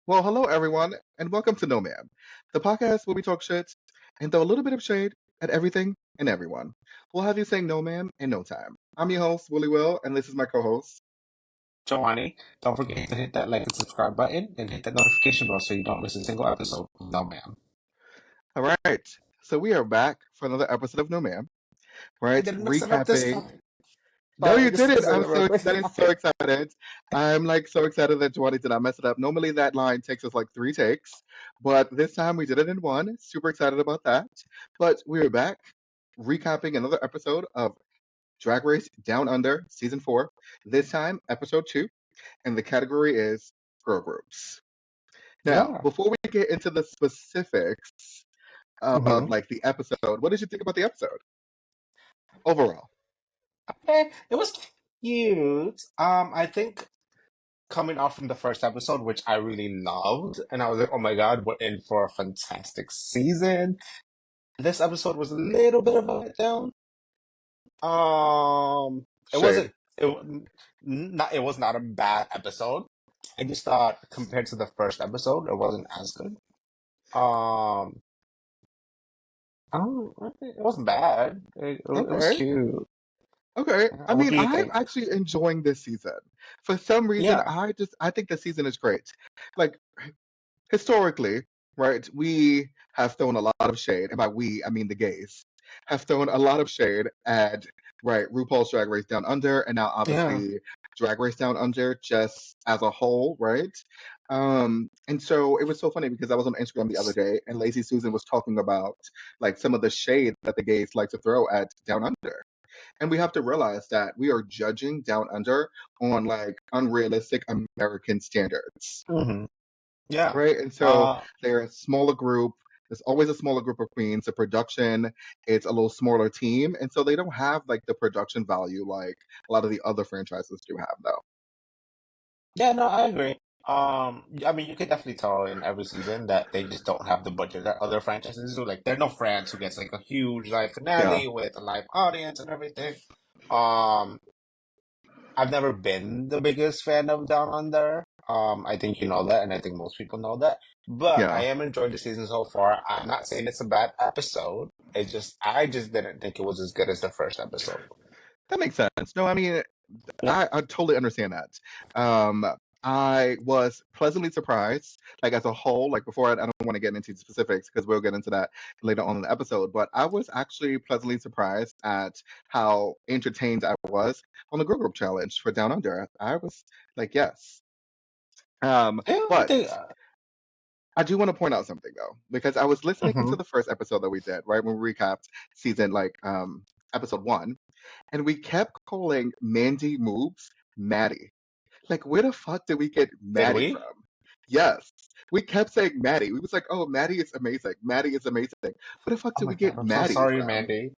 Well, hello everyone, and welcome to No Ma'am, the podcast where we talk shit and throw a little bit of shade at everything and everyone. We'll have you saying no ma'am in no time. I'm your host, Willy Will, and this is my co-host. Jhoany, don't forget to hit that like and subscribe button and hit that notification bell so you don't miss a single episode of No Ma'am. All right, so we are back for another episode of No Ma'am, I right? didn't mix it up this Recapping. time. No, you This didn't. is a That is so excited. I'm like so excited that Johnny did not mess it up. Normally that line takes us like three takes, but this time we did it in one. Super excited about that. But we're back recapping another episode of Drag Race Down Under, Season 4. This time, Episode 2, and the category is girl groups. Now, Yeah. before we get into the specifics of hmm like the episode, what did you think about the episode overall? Okay, it was cute. I think coming off from the first episode, which I really loved, and I was like, oh my God, we're in for a fantastic season. This episode was a little bit of a letdown. It Shade. wasn't. It was not a bad episode. I just thought compared to the first episode, it wasn't as good. Um, it wasn't bad. It was Okay. cute. Okay. I What mean, do you I'm think? actually enjoying this season. For some reason, Yeah, I think the season is great. Like historically, right, we have thrown a lot of shade, and by we, I mean the gays, have thrown a lot of shade at, right, RuPaul's Drag Race Down Under, and now yeah. obviously Drag Race Down Under just as a whole, right? And so it was so funny because I was on Instagram the other day, and Lazy Susan was talking about like some of the shade that the gays like to throw at Down Under. And we have to realize that we are judging Down Under on like unrealistic American standards, hmm Yeah. right? And so Uh, they're a smaller group. There's always a smaller group of queens. The production is a little smaller team, and so they don't have like the production value like a lot of the other franchises do have, though. yeah, no, I agree. I mean, you could definitely tell in every season that they just don't have the budget that other franchises do. Like, there are no France who gets like a huge live Yeah. finale with a live audience and everything. Um, I've never been the biggest fan of Down Under. I think you know that, and I think most people know that. But I Yeah, am enjoying the season so far. I'm not saying it's a bad episode. I just didn't think it was as good as the first episode. that makes sense. No, I mean, Yeah. I totally understand that. Um, I was pleasantly surprised, like as a whole, like before, I don't want to get into specifics because we'll get into that later on in the episode, but I was actually pleasantly surprised at how entertained I was on the Girl Group Challenge for Down Under. I was like, yes. Yeah, I But think. I do want to point out something though, because I was listening Mhm. to the first episode that we did, right, when we recapped season like episode 1, and we kept calling Mandy Moves Maddie. Like, where the fuck did we get Did Maddie we? from? Yes. We kept saying Maddie. We was like, oh, Maddie is amazing. Maddie is amazing. Where the fuck Oh did my we God, get I'm so Maddie sorry, from? Mandy.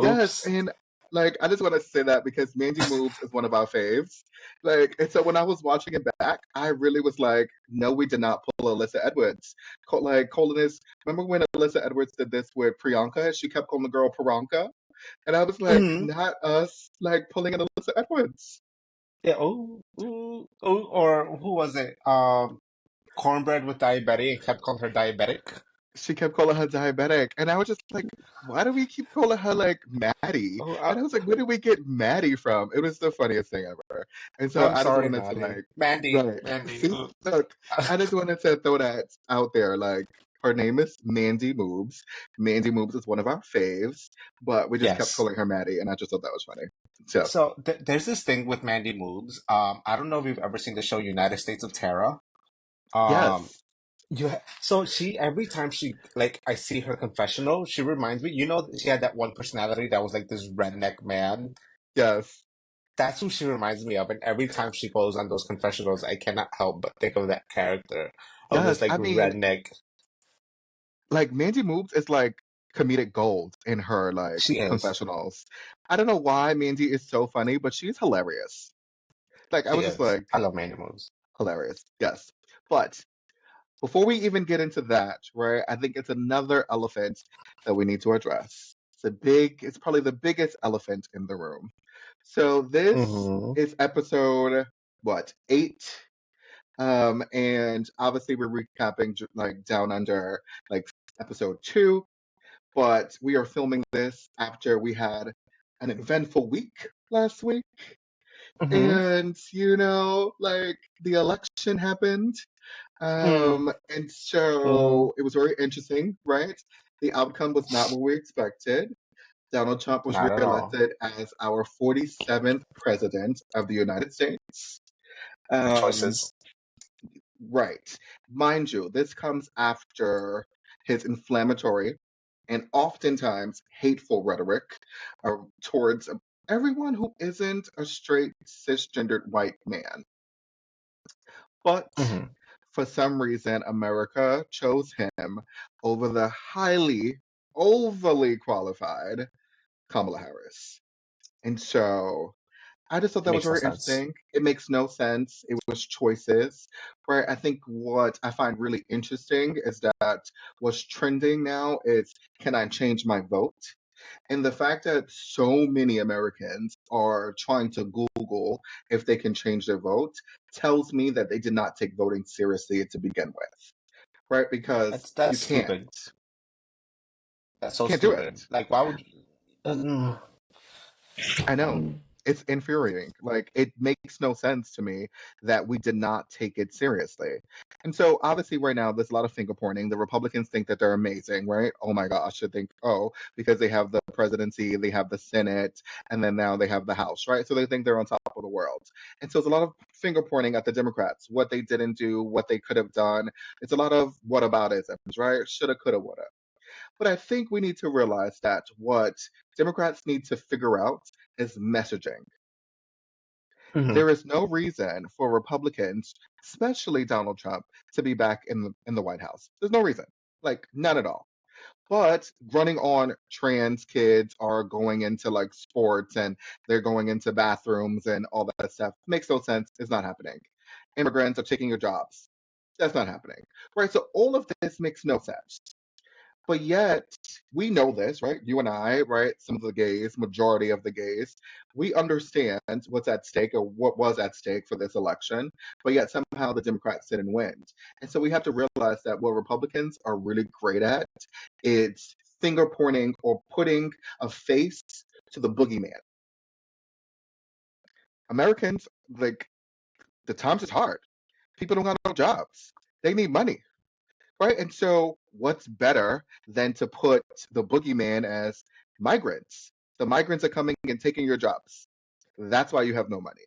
Yes, Oops. and like I just want to say that because Mandy Moves is one of our faves. Like, and so when I was watching it back, I really was like, no, we did not pull Alyssa Edwards. Like calling this, remember when Alyssa Edwards did this with Priyanka? She kept calling the girl Priyanka, and I was like, Mhm. not us, like pulling an Alyssa Edwards. Yeah. Oh, ooh, oh, or who was it? Cornbread with diabetic and kept calling her diabetic. She kept calling her diabetic, and I was just like, why do we keep calling her like Maddie? Oh, And I was like, where did we get Maddie from? It was the funniest thing ever. And so I'm I just sorry, wanted to Mandy. like, Mandy, right, Mandy. see, Ooh. look, I just wanted to throw that out there. Like, her name is Mandy Moves. Mandy Moves is one of our faves, but we just kept Yes. calling her Maddie, and I just thought that was funny. So, So there's this thing with Mandy Moves. I don't know if you've ever seen the show United States of Terror. Um, yes, so she every time she like I see her confessional, she reminds me. You know, she had that one personality that was like this redneck man. yes, That's who she reminds me of. And every time she goes on those confessionals, I cannot help but think of that character of this yes. like I mean, redneck. like Mandy Moves is like comedic gold in her like She is. confessionals. I don't know why Mandy is so funny, but she's hilarious. Like I She was just is. like I love Mandy Moves. hilarious. Yes. But before we even get into that, right, I think it's another elephant that we need to address. It's probably the biggest elephant in the room. So this hmm is episode what, 8? And obviously we're recapping like Down Under, like episode 2, but we are filming this after we had an eventful week last week. Mm-hmm. And, like the election happened. Mm. And Mm. so it was very interesting, right? The outcome was not what we expected. Donald Trump was Not at all. reelected as our 47th president of the United States. Um, Choices. right. Mind you, this comes after his inflammatory and oftentimes hateful rhetoric towards everyone who isn't a straight cisgendered white man. But Mm-hmm. for some reason, America chose him over the highly, overly qualified Kamala Harris. And so I just thought that was Makes no very sense. interesting. It makes no sense. It was choices. Where I think what I find really interesting is that what's trending now is, can I change my vote? And the fact that so many Americans are trying to Google if they can change their vote tells me that they did not take voting seriously to begin with, right? Because you That's can't. stupid. That's so Can't do stupid. it. Like, why would you? I know. It's infuriating. Like, it makes no sense to me that we did not take it seriously. And so, obviously, right now, there's a lot of finger pointing. The Republicans think that they're amazing, right? Oh my gosh, I think, oh, because they have the presidency, they have the Senate, and then now they have the House, right? So they think they're on top of the world. And so, it's a lot of finger pointing at the Democrats, what they didn't do, what they could have done. It's a lot of whataboutisms, right? Shoulda, coulda, woulda. But I think we need to realize that what Democrats need to figure out is messaging. Mm-hmm. There is no reason for Republicans, especially Donald Trump, to be back in the White House. There's no reason, like none at all. But running on trans kids are going into like sports and they're going into bathrooms and all that stuff makes no sense. It's not happening. Immigrants are taking your jobs. That's not happening. Right. So all of this makes no sense. But yet, we know this, right? You and I, right? Some of the gays, majority of the gays, we understand what's at stake or what was at stake for this election. But yet, somehow the Democrats didn't win. And so we have to realize that what Republicans are really great at is finger pointing or putting a face to the boogeyman. Americans, like, the times is hard. People don't have no jobs. They need money. Right? And so, what's better than to put the boogeyman as migrants? The migrants are coming and taking your jobs. That's why you have no money.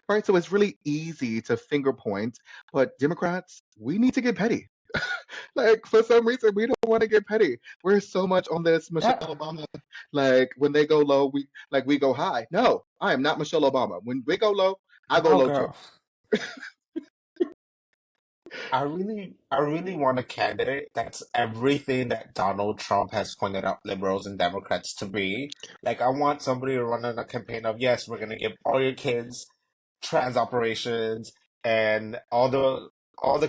Right? So, it's really easy to finger point, but Democrats, we need to get petty. Like, for some reason, we don't want to get petty. We're so much on this Michelle That. Obama. Like, when they go low, we go high. No, I am not Michelle Obama. When we go low, I go Oh, low too. girl. I really want a candidate that's everything that Donald Trump has pointed out liberals and Democrats to be. Like, I want somebody to run on a campaign of, yes, we're gonna give all your kids trans operations and all the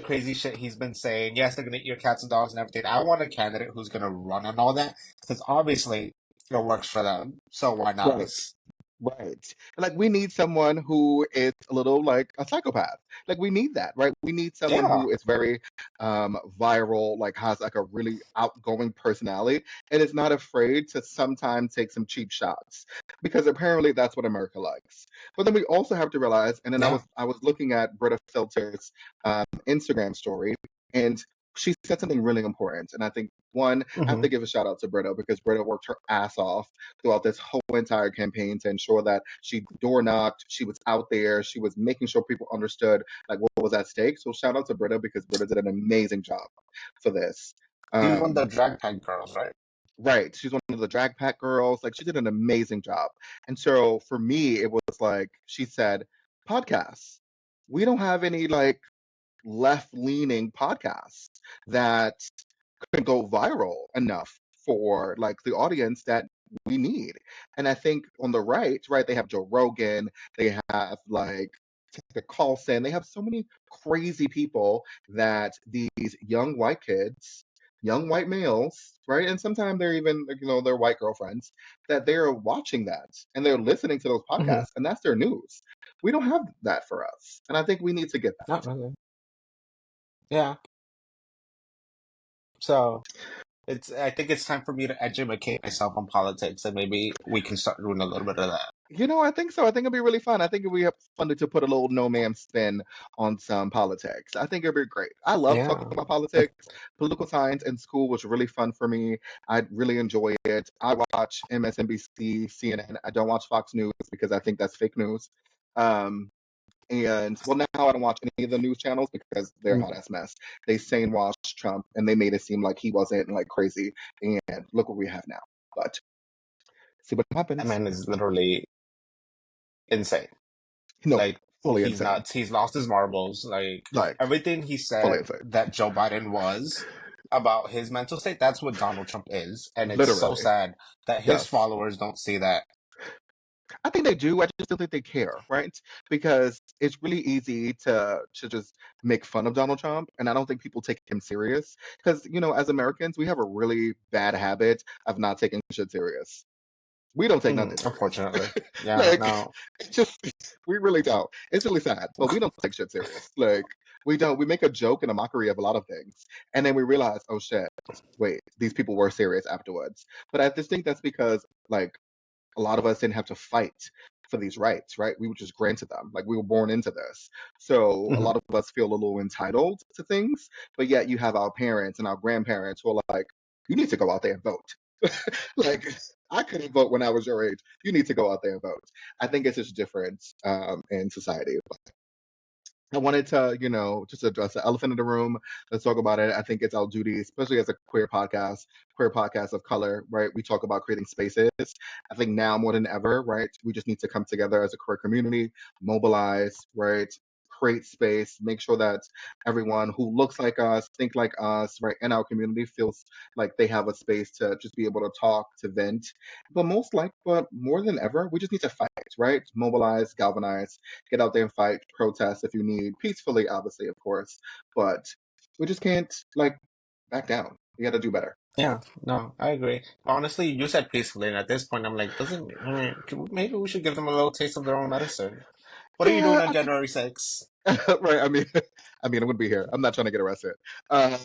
crazy shit he's been saying. Yes, they're gonna eat your cats and dogs and everything. I want a candidate who's gonna run on all that because obviously it works for them. So why not Right. us? Right. Like we need someone who is a little like a psychopath. Like we need that, right? We need someone Yeah. who is very viral, like has like a really outgoing personality and is not afraid to sometimes take some cheap shots. Because apparently that's what America likes. But then we also have to realize, and then I Yeah. was I was looking at Britta Filter's Instagram story and she said something really important. And I think one, I have to Hmm. give a shout out to Britta because Britta worked her ass off throughout this whole entire campaign to ensure that she door knocked, she was out there, she was making sure people understood like what was at stake. So shout out to Britta because Britta did an amazing job for this. She was one of the Um, drag pack girls, right? right, she's one of the drag pack girls. Like she did an amazing job. And so for me, it was like she said, podcasts. We don't have any like left leaning podcasts that can go viral enough for like the audience that we need. And I think on the right, they have Joe Rogan, they have like Tucker Carlson, they have so many crazy people that these young white kids young white males, right? And sometimes they're even, their white girlfriends, that they're watching that and they're listening to those Hmm. podcasts, and that's their news. We don't have that for us. And I think we need to get Not that. really. Yeah. So I think it's time for me to educate myself on politics, and maybe we can start doing a little bit of that. I think so. I think it'd be really fun. I think it'd be fun to put a little no ma'am spin on some politics. I think it'd be great. I love talking Yeah. about politics. Political science in school was really fun for me. I really enjoy it. I watch MSNBC, CNN. I don't watch Fox News because I think that's fake news. Um, and well, now I don't watch any of the news channels because they're a hot ass mess. They sane washed Trump and they made it seem like he wasn't like crazy. And look what we have now. But see what That happens. man is literally insane. No, Like fully he's insane. nuts. He's lost his marbles. Like Like everything he fully said insane. that Joe Biden was about his mental state, that's what Donald Trump is. And it's so Literally. sad that his Yes. followers don't see that. I think they do. I just don't think they care, right? Because it's really easy to just make fun of Donald Trump, and I don't think people take him serious. Because, as Americans, we have a really bad habit of not taking shit serious. We don't take nothing serious. Unfortunately. Yeah, Like, no. it's just, we really don't. It's really sad, but we don't take shit serious. Like, we don't. We make a joke and a mockery of a lot of things. And then we realize, oh shit, wait, these people were serious afterwards. But I just think that's because, like, a lot of us didn't have to fight for these rights, right? We were just granted them. Like, we were born into this. So a Mhm. lot of us feel a little entitled to things, but yet you have our parents and our grandparents who are like, you need to go out there and vote. Like, I couldn't vote when I was your age. You need to go out there and vote. I think it's just different in society. I wanted to, just address the elephant in the room. Let's talk about it. I think it's our duty, especially as a queer podcast of color, right? We talk about creating spaces. I think now more than ever, right? We just need to come together as a queer community, mobilize, right? Create space, make sure that everyone who looks like us, think like us, right, in our community feels like they have a space to just be able to talk, to vent. But more than ever, we just need to fight, right? Mobilize, galvanize, get out there and fight, protest if you need, peacefully, obviously, of course. But we just can't like back down. We got to do better. Yeah, no, I agree. Honestly, you said peacefully, and at this point, I'm like, maybe we should give them a little taste of their own medicine. What are you doing Yeah, on January 6th? right. I'm gonna be here. I'm not trying to get arrested. Um,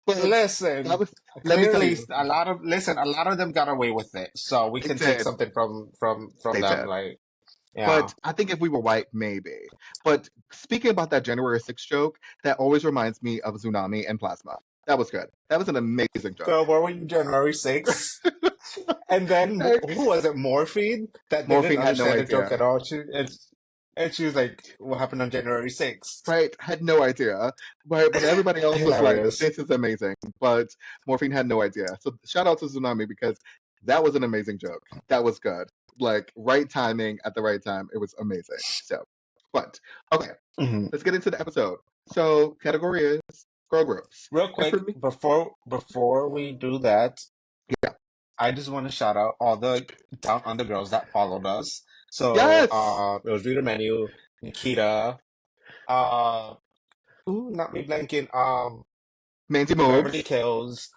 but that Listen, was. Let me tell clearly, you, a lot of them got away with it, so we they can take did. something from They them. did. Like, yeah. But I think if we were white, maybe. But speaking about that January 6th joke, that always reminds me of Tsunami and Plasma. That was good. That was an amazing joke. So, where were you January 6th? And then Like, who was it? Morphine that didn't Morphine had no understand the joke at idea. all. And she was like, "What happened on January 6th?" Right? Had no idea. But everybody else was like, Hilarious. this is amazing. But Morphine had no idea. So shout out to Tsunami because that was an amazing joke. That was good. Like, right timing at the right time. It was amazing. So, but okay, Mhm. let's get into the episode. So, category is girl groups. Real And for quick, me, before we do that, yeah. I just want to shout out all the Down Under girls that followed us. So, Yes! it was Rita Menu, Nikita, uh, not me blanking, Mandy Beverly Moves. Kills,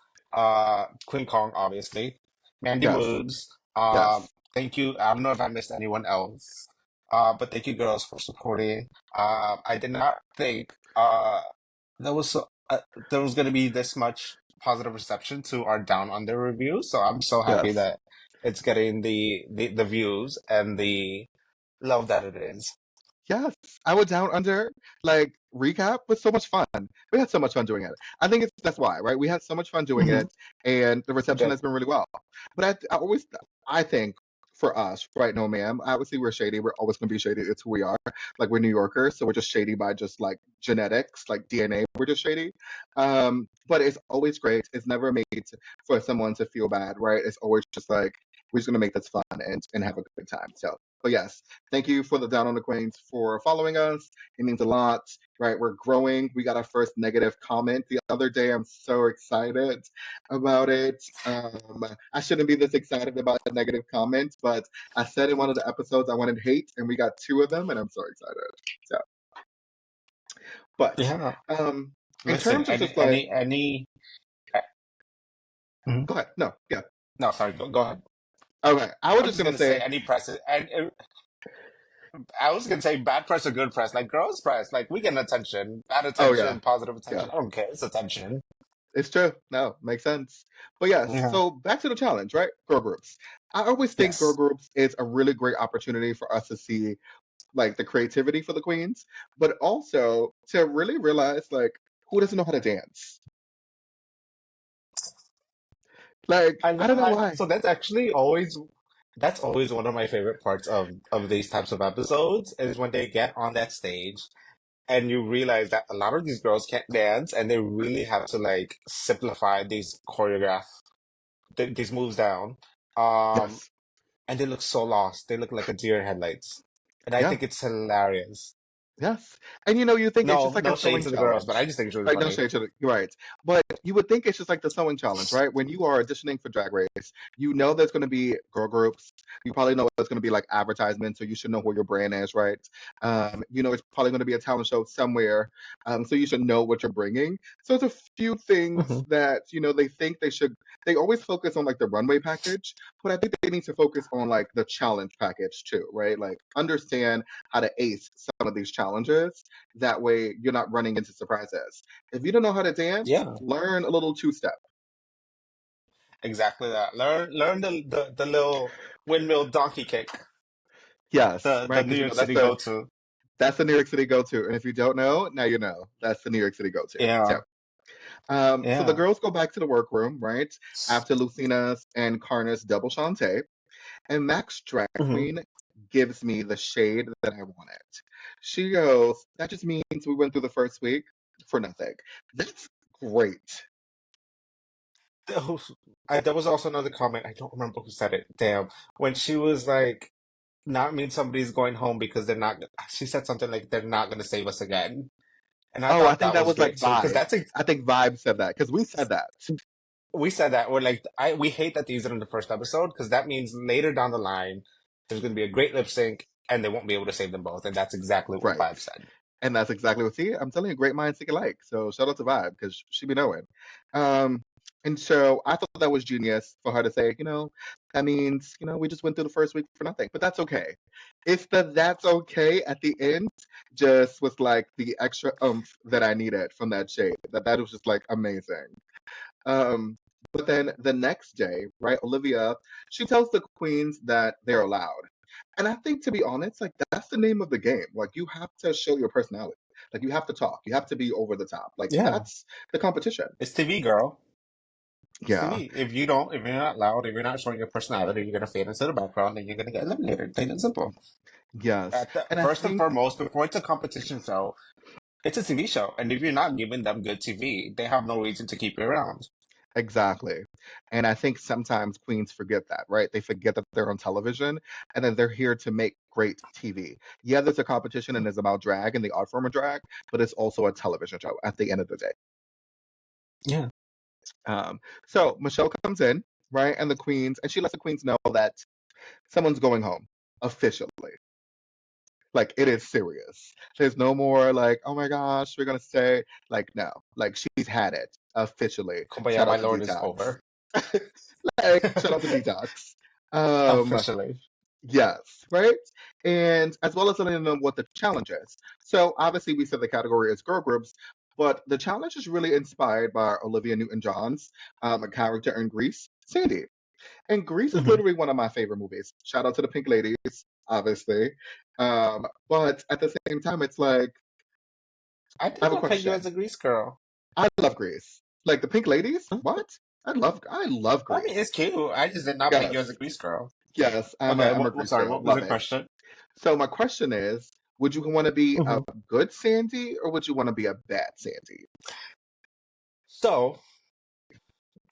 Queen Kong, obviously, Mandy Yes. Moods. Yes. Thank you. I don't know if I missed anyone else, but thank you, girls, for supporting. I did not think there was so, there was going to be this much positive reception to our Down Under review. So I'm so happy Yes. that it's getting the views and the love that it is. Yes, I would down under like recap was so much fun. We had so much fun doing it. I think that's why, right? We had so much fun doing Hmm. it, and the We reception did. has been really well. But I think for us, right? No, ma'am. Obviously, we're shady. We're always gonna be shady. It's who we are. Like, we're New Yorkers, so we're just shady by just like genetics, like DNA. We're just shady. But it's always great. It's never made for someone to feel bad, right? It's always just like we're just gonna make this fun and have a good time. So, but yes, thank you for the Down on the Queens for following us. It means a lot, right? We're growing. We got our first negative comment the other day. I'm so excited about it. I shouldn't be this excited about a negative comment, but I said in one of the episodes I wanted hate, and we got two of them, and I'm so excited. So, but Yeah. in Listen, terms of just like, Mhm. Go ahead. No, yeah. No, sorry, go ahead. Okay. I I was was just just gonna gonna say say, any press, I was gonna say bad press or good press, like girls press, like we get attention, bad oh yeah, attention, positive yeah. attention. I don't care, it's attention. It's true. No, makes sense. But yes, Yeah. so back to the challenge, right? Girl groups. I always think girl Yes. groups is a really great opportunity for us to see like the creativity for the queens, but also to really realize like who doesn't know how to dance. Like, I I know. don't know why. So that's always one of my favorite parts of these types of episodes is when they get on that stage and you realize that a lot of these girls can't dance and they really have to like simplify these moves down. Um, Yes. and they look so lost. They look like a deer in headlights. And I Yeah. think it's hilarious. Yes. And you think it's just No, like a no shade sewing to the girls, but I challenge. just think it's really Like, no funny. shade to the, you're right. But you would think it's just like the sewing challenge, right? When you are auditioning for Drag Race, you know there's going to be girl groups. You probably know there's going to be like advertisements, so you should know who your brand is, right? It's probably going to be a talent show somewhere, so you should know what you're bringing. So it's a few things Hmm. that, they think they should, they always focus on like the runway package, but I think they need to focus on like the challenge package too, right? Like understand how to ace some of these challenges. That way, you're not running into surprises. If you don't know how to dance, Yeah, learn a little two step. exactly that. Learn the little windmill donkey kick, Yes, the right? New Because York that's City the go to. that's the New York City go-to. And if you don't know, now you know. That's the New York City go-to. So, Yeah, so the yeah. girls go back to the workroom, right? After Lucina's and Karna's double Shantae, and Max Drag Hmm. Queen gives me the shade that I wanted. She goes, "That just means we went through the first week for nothing." That's great. There was also another comment. I don't remember who said it. Damn. When she was like, not mean somebody's going home because they're not, she said something like, they're not going to save us again. And I Oh, I thought think that that was was like great too. Because Vibe. I think Vibe said that because we said that. we said that. We're like, we hate that they used it in the first episode because that means later down the line, there's going to be a great lip sync and they won't be able to save them both. And that's exactly what Right. Vibe said. And that's exactly what, see, I'm telling you, great minds think alike. So shout out to Vibe because she be knowing. Um, and so I thought that was genius for her to say, that means, we just went through the first week for nothing, but that's okay. It's the that's okay at the end just was like the extra oomph that I needed from that shade. That was just like amazing. Um, but then the next day, right, Olivia, she tells the queens that they're allowed. And I think, to be honest, like that's the name of the game. Like you have to show your personality. Like you have to talk. You have to be over the top. Like Yeah. that's the competition. It's TV, girl. It's Yeah. TV. If you're not loud, if you're not showing your personality, you're going to fade into the background and you're going to get eliminated. Plain and simple. Yes. And I First and think foremost, before it's a competition show, it's a TV show. And if you're not giving them good TV, they have no reason to keep you around. exactly. And I think sometimes queens forget that, right? They forget that they're on television and then they're here to make great TV. Yeah, there's a competition and it's about drag and the art form of drag, but it's also a television show at the end of the day. Yeah. So Michelle comes in, right, and the queens, and she lets the queens know that someone's going home officially. Like it is serious. There's no more like, oh my gosh, we're gonna stay. Like no, like she's had it officially. Kumbaya, Shout my out to lord, is Detox. over. Like shout out to Detox. Um, Officially. yes, right, and as well as letting them know what the challenge is. So obviously we said the category is girl groups, but the challenge is really inspired by Olivia Newton John's a character in Greece, Sandy. And Grease is Hmm. literally one of my favorite movies. Shout out to the Pink Ladies, obviously. But at the same time, it's like I I did have a not peg you as question. a Grease girl. I love Grease. Like the Pink Ladies? Hmm. What? I love I mean, it's Grease. cute. I just did not peg you as a Yes, Grease girl. yes. I'm a Okay, I'm a Grease sorry, girl. what was Love your it. question? So my question is, would you want to be a Hmm. good Sandy or would you want to be a bad Sandy? So,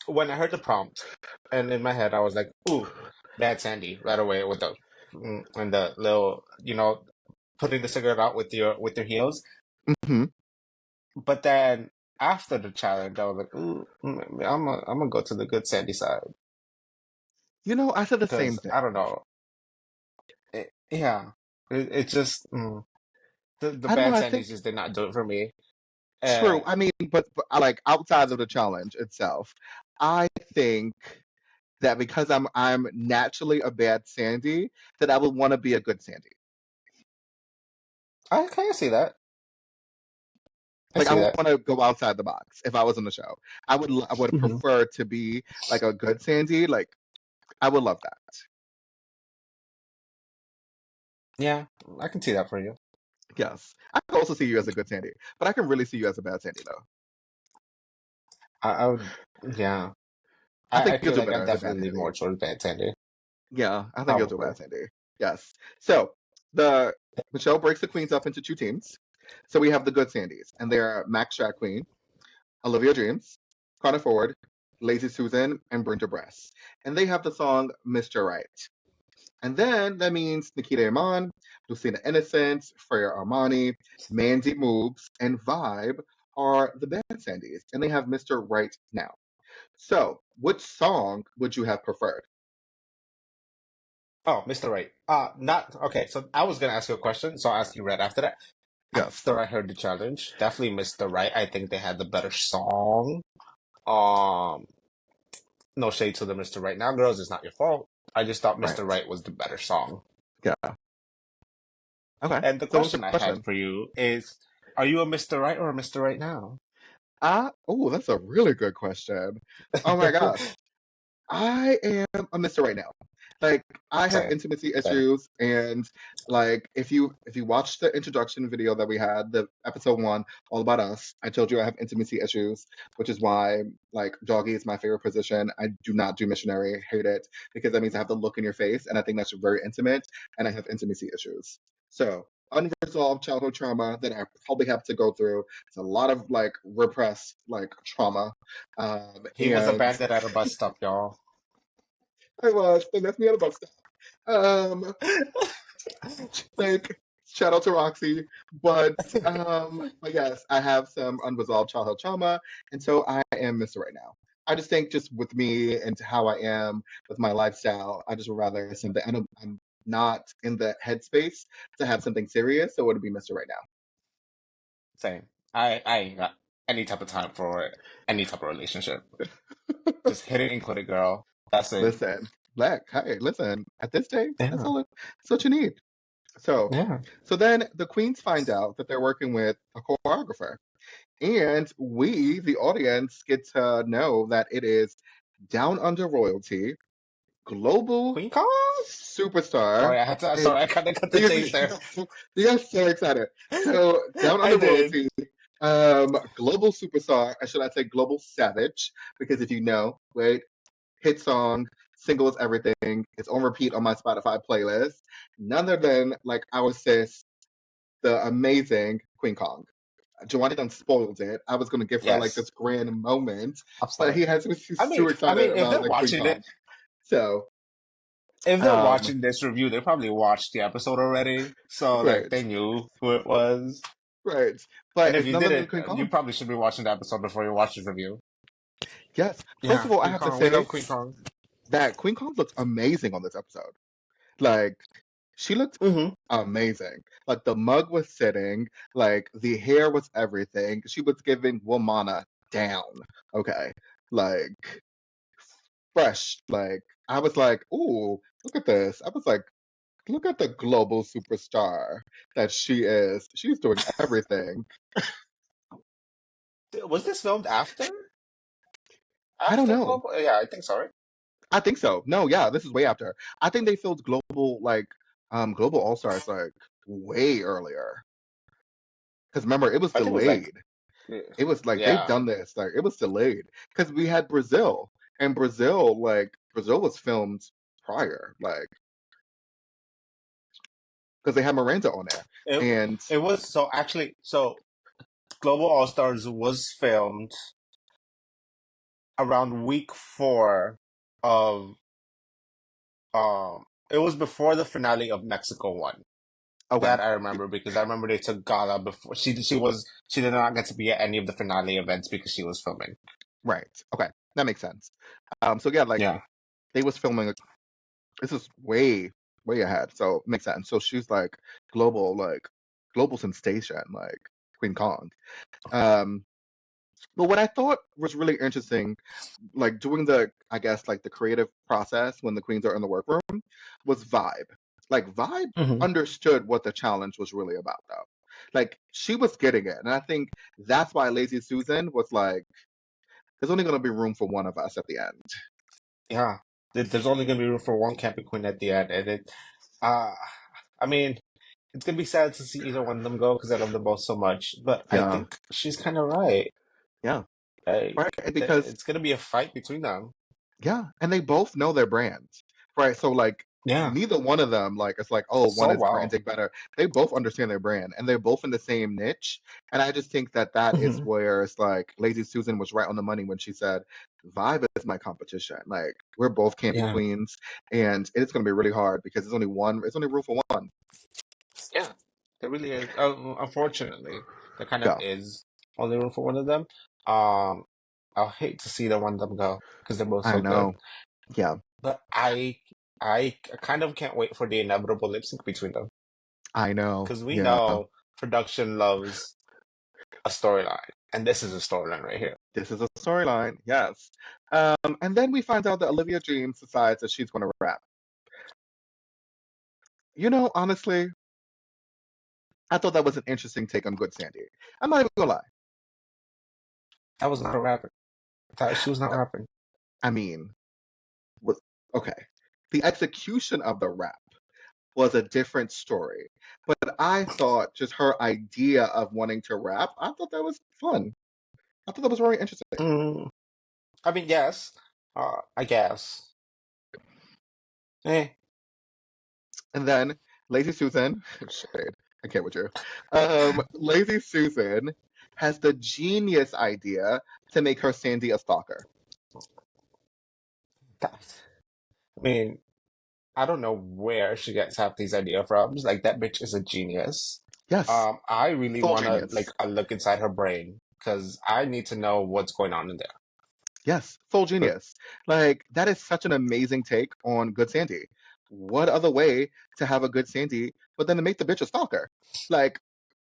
when I heard the prompt, and in my head, I was like, ooh, bad Sandy, right away with and the little, putting the cigarette out with your heels. Hmm. But then after the challenge, I was like, ooh, I'm gonna go to the good Sandy side I said the same because thing. I don't know, yeah, it just the I don't know. bad I think Sandys just did not do it for me. true. Uh, I mean, but I like outside of the challenge itself. I think that because I'm naturally a bad Sandy, that I would want to be a good Sandy. I kind of see that. I Like see I that. want to go outside the box if I was on the show. I would Hmm. prefer to be like a good Sandy. Like I would love that. Yeah, I can see that for you. Yes. I can also see you as a good Sandy, but I can really see you as a bad Sandy though. I would, yeah. I think I you'll feel do like I better as a bad definitely lean Sandy. more towards bad Tandy, Yeah, I think you'll do probably. bad Sandy. Yes. So the Michelle breaks the queens up into two teams. So we have the good Sandys, and they're Max Drag Queen, Olivia James, Connor Ford, Lazy Susan, and Brenda Bress. And they have the song Mr. Right. And then that means Nikita Iman, Lucina Innocence, Freya Armani, Mandy Moves, and Vibe are the bad Sandys. And they have Mr. Right now. So, which song would you have preferred? Oh, Mr. Right. Not okay. So I was gonna ask you a question, so I'll ask you right after that. Yes, After I heard the challenge, definitely Mr. Right. I think they had the better song. Um, no shade to the Mr. Right now, girls. It's not your fault. I just thought Mr. right. Right was the better song. Yeah. Okay. And the So, what's the question I had question? for you is, are you a Mr. Right or a Mr. Right now? Oh, that's a really good question. Oh my gosh. I am a mister right now. Like I have Same, intimacy same. issues, and like if you watch the introduction video that we had, the episode one, all about us, I told you I have intimacy issues, which is why like doggy is my favorite position. I do not do missionary, hate it because that means I have to look in your face, and I think that's very intimate, and I have intimacy issues. So unresolved childhood trauma that I probably have to go through. It's a lot of like repressed like trauma, He was and abandoned at a bus stop, y'all. I was. They left me at a bus stop. Um, like shout out to Roxy, but yes, I have some unresolved childhood trauma, and so I am Mr. Right now. I just think just with me and how I am with my lifestyle, I just would rather something. I'm not in the headspace to have something serious, so it would be Mr. Right now. Same. I ain't got any type of time for any type of relationship. Just hit it and quit it, girl. That's it. Listen, Black, hey, listen. At this stage, that's Yeah. all. That's what you need. So, Yeah. so then the queens find out that they're working with a choreographer. And we, the audience, get to know that it is Down Under Royalty, global Queen Kong? superstar. Sorry, I had to. And Sorry, I kind of cut the you chase there. guys, you guys so excited. So Down I Under did. Royalty, global superstar, or should I say global savage? Because if you know, wait, hit song, singles, everything. It's on repeat on my Spotify playlist. None other than like our sis, the amazing Queen Kong. Jhoany done spoiled it. I was gonna give her like Yes. this grand moment, I'm but sorry. he has he's too I excited mean, if about they're like Queen watching Kong. it, So, if they're um, watching this review, they probably watched the episode already, so like right, they knew who it was. right. And But if it's you none other than didn't, Queen you Kong. probably should be watching the episode before you watch this review. Yes. First Yeah, of all, I Queen have to Kong. We say love Queen Kong. that Queen Kong looks amazing on this episode. Like she looked Hmm. amazing. Like the mug was sitting, like the hair was everything. She was giving Womana down. Okay. Like fresh. Like I was like, ooh, look at this. I was like, look at the global superstar that she is. She's doing everything. Was this filmed after? I don't After know. Global? Yeah, I think so, right? I think so. No, yeah, this is way after. I think they filmed global All Stars like way earlier. Because remember, it was I think it was like, delayed. It was like they've yeah. done this. Like it was delayed because we had Brazil, and Brazil was filmed prior, like because they had Miranda on there, It and it was so actually so Global All Stars was filmed around week 4 of it was before the finale of Mexico 1. okay, That I remember because I remember they took Gala before she did not get to be at any of the finale events because she was filming. right, okay, that makes sense. So yeah, like Yeah. they was filming. This is way ahead, so it makes sense. So she's like global sensation, like Queen Kong. Um, But what I thought was really interesting, like doing the, I guess, like the creative process when the queens are in the workroom, was Vibe. Like Vibe Hmm. understood what the challenge was really about, though. Like she was getting it, and I think that's why Lazy Susan was like, "There's only going to be room for one of us at the end." Yeah. There's only gonna be room for one camping queen at the end, and uh, I mean, it's gonna be sad to see either one of them go because I love them both so much. But I Yeah, think she's kind of right. yeah, Like, right. Because it's gonna be a fight between them. yeah, and they both know their brands, right? So like Yeah, neither one of them like it's like, oh, one so is well. branding better. They both understand their brand and they're both in the same niche. And I just think that that is Hmm. where it's like Lazy Susan was right on the money when she said, Vibe is my competition. Like we're both camping Yeah, queens and it's going to be really hard because there's only room for one. yeah. There really is. Unfortunately, there kind of Yeah, is only room for one of them. Um, I'll hate to see the one of them go because they're both I so good. know. Yeah, But I kind of can't wait for the inevitable lip sync between them I know. because we Yeah, know production loves a storyline, and this is a storyline right here. this is a storyline. Yes. And then we find out that Olivia James decides that she's going to rap. Honestly, I thought that was an interesting take on Good Sandy. I'm not even gonna lie. That was not a rapper. She was not rapping. I mean, was okay. The execution of the rap was a different story, but I thought just her idea of wanting to rap, I thought that was fun. I thought that was very interesting. Mm, I mean, yes. I guess. Eh. And then Lazy Susan, shade, I can't with you. Lazy Susan has the genius idea to make her Sandy a stalker. That, I mean, I don't know where she gets half these ideas from. Like that bitch is a genius. Yes, I really full wanna like genius. a look inside her brain because I need to know what's going on in there. Yes, full But genius. Like that is such an amazing take on Good Sandy. What other way to have a good Sandy but then to make the bitch a stalker? Like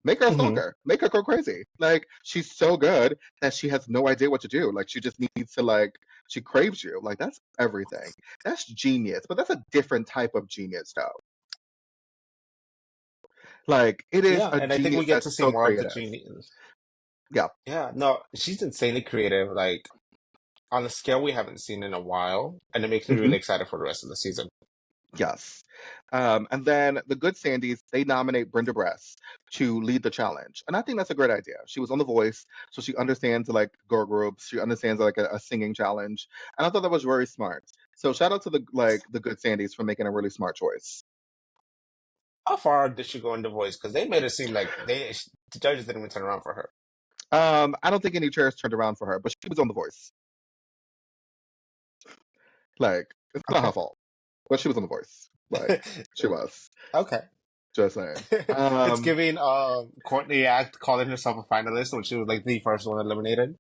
make her a mhm. stalker. Make her go crazy. Like she's so good that she has no idea what to do. Like she just needs to like she craves you. Like that's everything. That's genius. But that's a different type of genius though. Like it is Yeah, a and I think we genius get to that's see so more of the creative. genius. Yeah. Yeah, no, she's insanely creative. Like on a scale we haven't seen in a while, and it makes me Mhm. really excited for the rest of the season. Yes. And then the Good Sandys, they nominate Brenda Bress to lead the challenge. And I think that's a great idea. She was on The Voice, so she understands like girl groups, she understands like a singing challenge. And I thought that was very smart. So shout out to the Good Sandys for making a really smart choice. How far did she go in the voice? Because they made it seem like the judges didn't even turn around for her. I don't think any chairs turned around for her, but she was on The Voice. Like, it's not her Okay. fault. But she was on The Voice. Like, she was. Okay. Just saying. It's Um, giving Courtney Act calling herself a finalist when she was like the first one eliminated.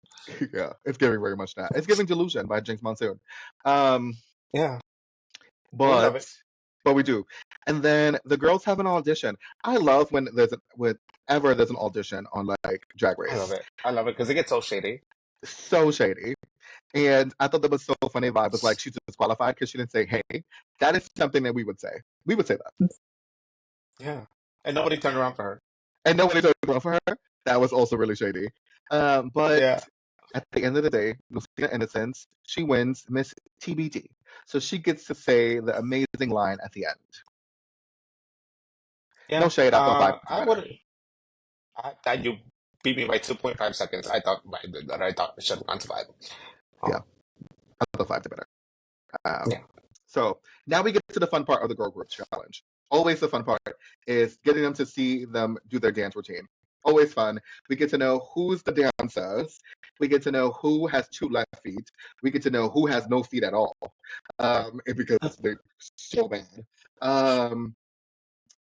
yeah, it's giving very much that. It's giving Delusion by Jinx Monsoon. Um, Yeah, but we love but it. but we do. And then the girls have an audition. I love when whenever there's an audition on like Drag I love Race. it. I love it because it gets so shady. So shady. And I thought that was so funny. Vibe was like she's disqualified because she didn't say hey. That is something that we would say. We would say that. Yeah, and nobody turned around for her. And nobody took it for her. That was also really shady. But Yeah, at the end of the day, Lucina Innocence, she wins Miss TBD. So she gets to say the amazing line at the end. No yeah. shade, I thought Vibe was I better. would. That you beat me by 2.5 seconds. I thought it should have gone to five. Yeah, Um, I thought Vibe did better. Um, yeah, so now we get to the fun part of the girl group challenge. Always the fun part is getting them to see them do their dance routine. Always fun. We get to know who's the dancers. We get to know who has two left feet. We get to know who has no feet at all. Because they're so bad. Um,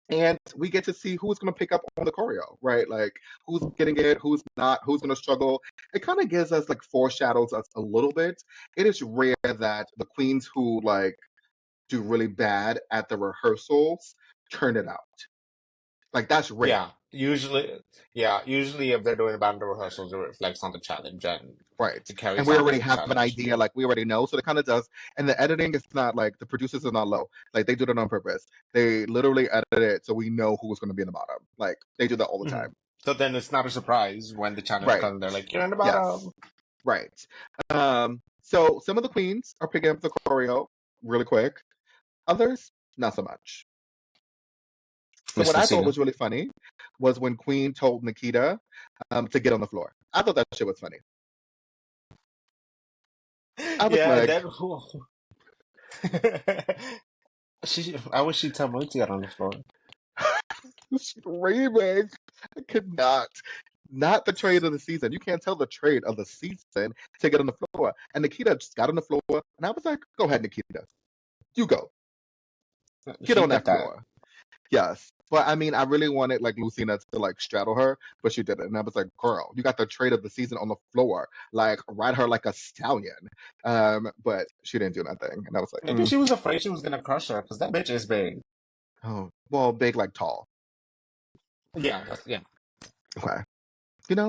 and we get to see who's going to pick up on the choreo, right? Like who's getting it, who's not, who's going to struggle. It kind of gives us like foreshadows us a little bit. It is rare that the queens who like do really bad at the rehearsals turn it out. Like that's rare. yeah. Usually, yeah, usually if they're doing band rehearsals, it reflects on the challenge and Right. it And carries we on already with the have an challenge. idea, like we already know. So it kind of does. And the editing is not like the producers are not low. Like they do that on purpose. They literally edit it so we know who's going to be in the bottom. Like they do that all the Mhm. time. So then it's not a surprise when the challenge Right. comes, they're like, you're in the Yes. bottom. Right. So some of the queens are picking up the choreo really quick. Others, not so much. So Miss what I thought Lucina. was really funny was when Queen told Nikita to get on the floor. I thought that shit was funny. I was Yeah, and like, then I wish she'd tell me to get on the floor. screaming. I could not. Not the trade of the season. You can't tell the trade of the season to get on the floor. And Nikita just got on the floor, and I was like, "Go ahead, Nikita. You go. Get She on did that that. floor." Yes. But I mean, I really wanted like Lucina to like straddle her, but she didn't. And I was like, "Girl, you got the trade of the season on the floor. Like, ride her like a stallion." But she didn't do nothing, and I was like, Maybe she was afraid she was gonna crush her because that bitch is big. "Oh, well, big like tall." Yeah, yeah. Okay.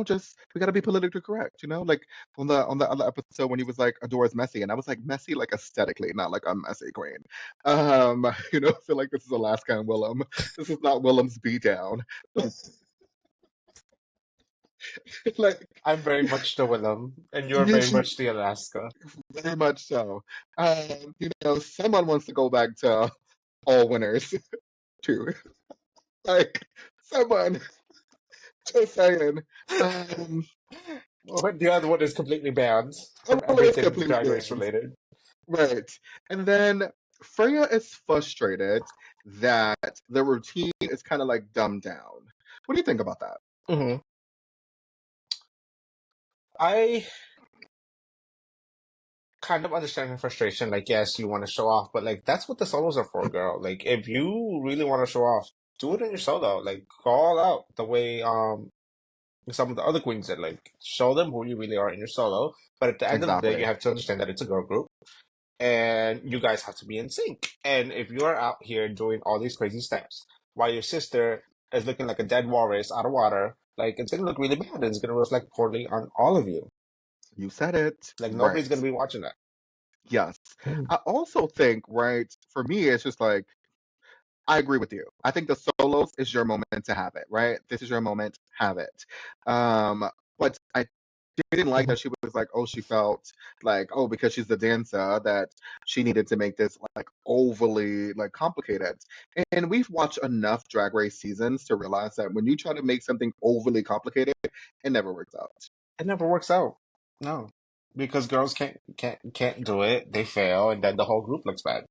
Just we gotta be politically correct, like on the other episode when he was like adores messy, and I was like messy like aesthetically, not like a messy queen. I feel like this is Alaska and Willem. This is not Willem's beatdown. Like I'm very much the Willem, and you're yeah, very she much the Alaska. very much so. Someone wants to go back to all winners too. Like someone just saying. Um But the other one is completely banned I'm from always everything completely Drag Race banned. related. Right. And then Freya is frustrated that the routine is kind of like dumbed down. What do you think about that? hmm I kind of understand her frustration. Like, yes, you want to show off, but like that's what the solos are for, girl. Like, if you really want to show off, do it in your solo. Like, go all out the way some of the other queens did. Like, show them who you really are in your solo. But at the end of the day, Exactly. you have to understand that it's a girl group, and you guys have to be in sync. And if you are out here doing all these crazy steps while your sister is looking like a dead walrus out of water, like it's gonna look really bad and it's gonna reflect poorly on all of you. You said it. Like nobody's Right. gonna be watching that. Yes. Mm. I also think, right, for me, it's just like, I agree with you. I think the solos is your moment to have it, right? This is your moment, have it. But I didn't like Mhm. that she was like, oh, she felt like, oh, because she's the dancer, that she needed to make this like overly like complicated. And we've watched enough Drag Race seasons to realize that when you try to make something overly complicated, it never works out. It never works out. No. Because girls can't do it, they fail, and then the whole group looks bad.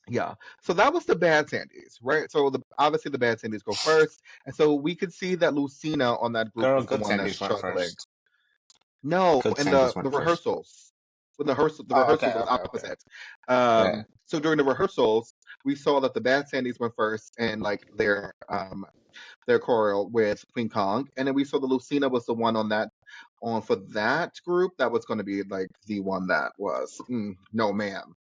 Yeah. So that was the bad Sandys, right? So obviously the bad Sandys go first. And so we could see that Lucina on that group Girl, was the good one that's Sandy's went struggling. first. No, Good in Sandy's the went first. rehearsals. When the Oh, rehearsals okay, was okay, okay. opposite. Yeah. So during the rehearsals, we saw that the Bad Sandys went first in like their choreo with Queen Kong, and then we saw the Lucina was the one on for that group that was going to be like the one that was no ma'am.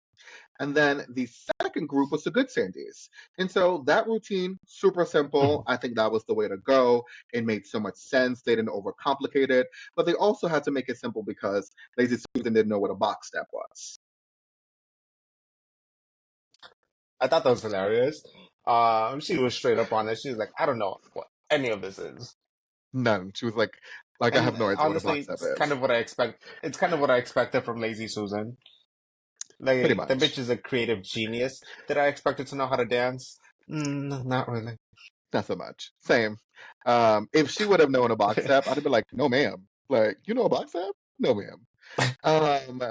And then the second group was the Good Sandys. And so that routine, super simple. Mhm. I think that was the way to go. It made so much sense. They didn't overcomplicate it, but they also had to make it simple because Lazy Susan didn't know what a box step was. I thought that was hilarious. She was straight up on it. She was like, I don't know what any of this is. None. She was like I And have no idea what a box honestly, step it's kind is. of what I expect. It's kind of what I expected from Lazy Susan. Pretty Like the bitch much. is a creative genius. Did I expect her to know how to dance? Not really. Not so much. Same. If she would have known a box step, I'd have been like, no ma'am. Like, you know a box step? No ma'am. Um,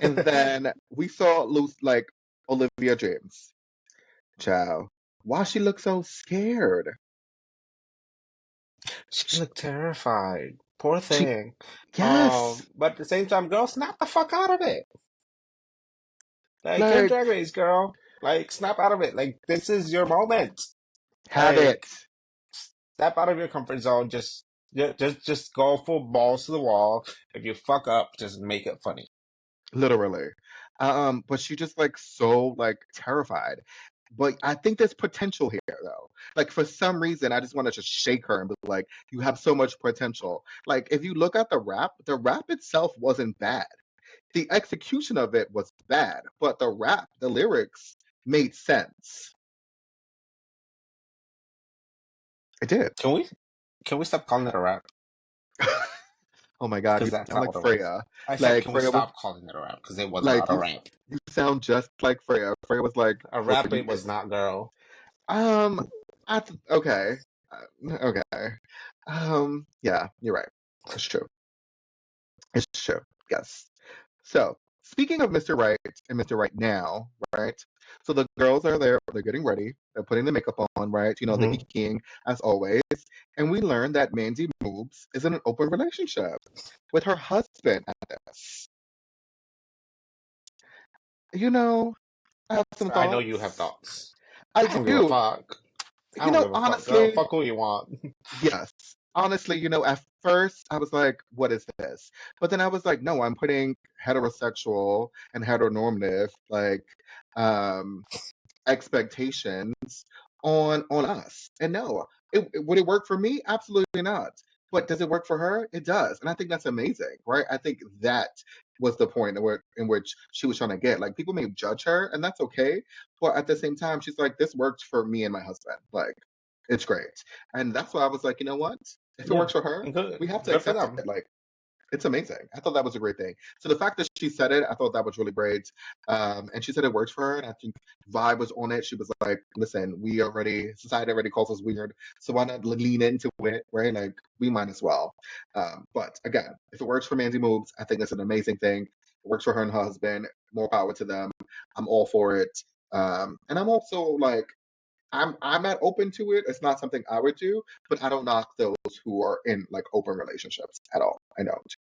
and then we saw loose like Olivia James. Child. Why she look so scared? She Sh- looked terrified. Poor She thing. yes. But at the same time, girl, snap the fuck out of it. Like you're Like Drag Race, girl. Like snap out of it. Like this is your moment. have it. Like step out of your comfort zone. Just go full balls to the wall. If you fuck up, just make it funny. Literally. But she just like so like terrified. But I think there's potential here, though. Like for some reason, I just want to just shake her and be like, "You have so much potential." Like if you look at the rap itself wasn't bad. The execution of it was bad, but the rap, the lyrics made sense. It did. Can we stop calling it a rap? Oh my God, Because you that's sound not like what it was. Freya. I said, Like can we Freya was stop calling it a rap? Because it was like not a rap. you sound just like Freya. Freya was like, A "Girl, rap you it was not, girl. um, okay, okay, yeah, you're right. It's true. It's true. Yes. So, speaking of Mr. Right and Mr. Right now, right? So the girls are there, they're getting ready, they're putting the makeup on, right? You know, the Hmm. hikiing as always. And we learn that Mandy Moves is in an open relationship with her husband at this. You know, I have some I know you have thoughts. thoughts. I I don't give a do. fuck. I You don't know, give a fuck, girl. honestly, Fuck who you want. yes. Honestly, at first I was like, what is this? But then I was like, no, I'm putting heterosexual and heteronormative, like, um, expectations on us. And no, would it work for me? Absolutely not. But does it work for her? It does, and I think that's amazing, right? I think that was the point in which she was trying to get. Like people may judge her, and that's okay. But at the same time, she's like, this worked for me and my husband. Like, it's great, and that's why I was like, you know what? If it Yeah, works for her, good, we have to good for accept it. them. Like it's amazing. I thought that was a great thing. So the fact that she said it, I thought that was really great. And she said it works for her. And I think Vibe was on it. She was like, listen, society already calls us weird. So why not lean into it, right? Like, we might as well. But again, if it works for Mandy Moves, I think it's an amazing thing. It works for her and her husband. More power to them. I'm all for it. And I'm also like, I'm not open to it. It's not something I would do, but I don't knock those who are in like open relationships at all. I don't.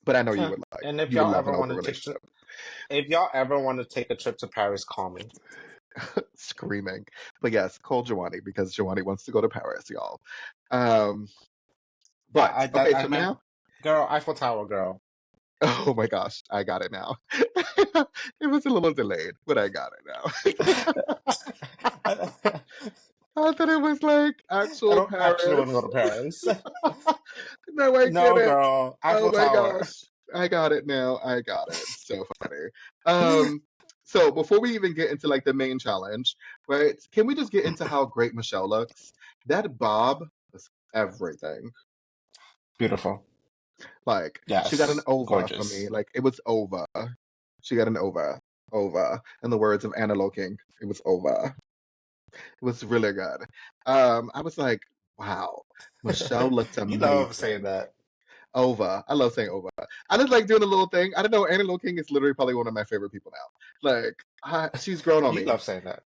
But I know Yeah. And if you would y'all love ever an want open to take relationship. if y'all ever want to take a trip to Paris, call me. Screaming. But yes, call Jhoany because Jhoany wants to go to Paris, y'all. Um, but okay, I so meant, now, girl, Eiffel Tower, girl. oh my gosh, I got it now. It was a little delayed, but I got it now. I I thought it was like actual don't actually want to go Paris. to Paris. No, I get No, it. girl, Oh Eiffel my Tower. gosh. I got it now. I got it. So funny. Um, so before we even get into like the main challenge, right? Can we just get into how great Michelle looks? That bob was everything. Beautiful. Like she got an Yes, over for me. gorgeous. Like it was over. She got an over. Over. In the words of Anna King, it was over. It was really good. I was like, wow, Michelle looked You love amazing. saying that. Over. I love saying over. I just like doing a little thing. I don't know. Annie King is literally probably one of my favorite people now. Like, she's grown on You me. love saying that.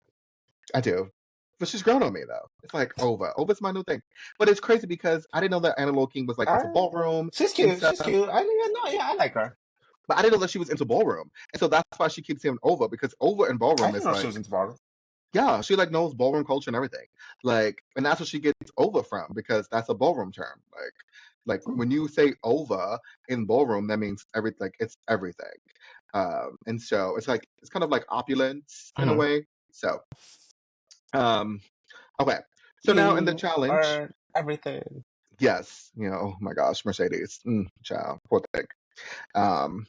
I do. But she's grown on me though. It's like over. Over's my new thing. But it's crazy because I didn't know that Anna King was like into I, ballroom she's and cute. stuff. She's cute. I mean, no, yeah, I like her. But I didn't know that she was into ballroom. And so that's why she keeps saying over because over in I ballroom didn't is know she like, was into ballroom. yeah, she like knows ballroom culture and everything. Like, and that's what she gets over from because that's a ballroom term. Like when you say over in ballroom, that means everything. Like it's everything. And so it's like it's kind of like opulence in a Mhm. way. So, um, okay. So now in the You challenge, are everything. yes, oh my gosh, Mercedes, child, poor thing. Um,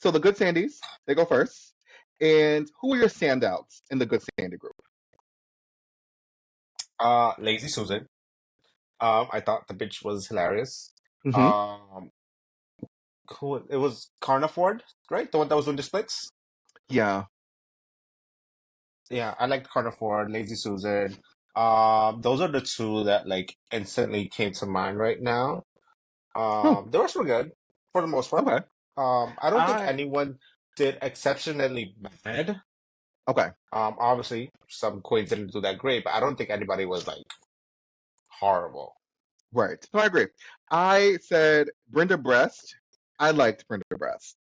so the good Sandys, they go first. And who are your standouts in the good Sandy group? Lazy Susan. I thought the bitch was hilarious. Hmm. Um, cool. It was Carniford, right? The one that was doing the splits. Yeah. Yeah, I liked Carniford, Lazy Susan. Those are the two that like instantly came to mind right now. Hmm. The rest were good for the most part. Okay. I don't think I anyone did exceptionally bad. okay. Obviously some queens didn't do that great, but I don't think anybody was like horrible. Right. So I agree. I said Brenda Breast. I liked Brenda Breast.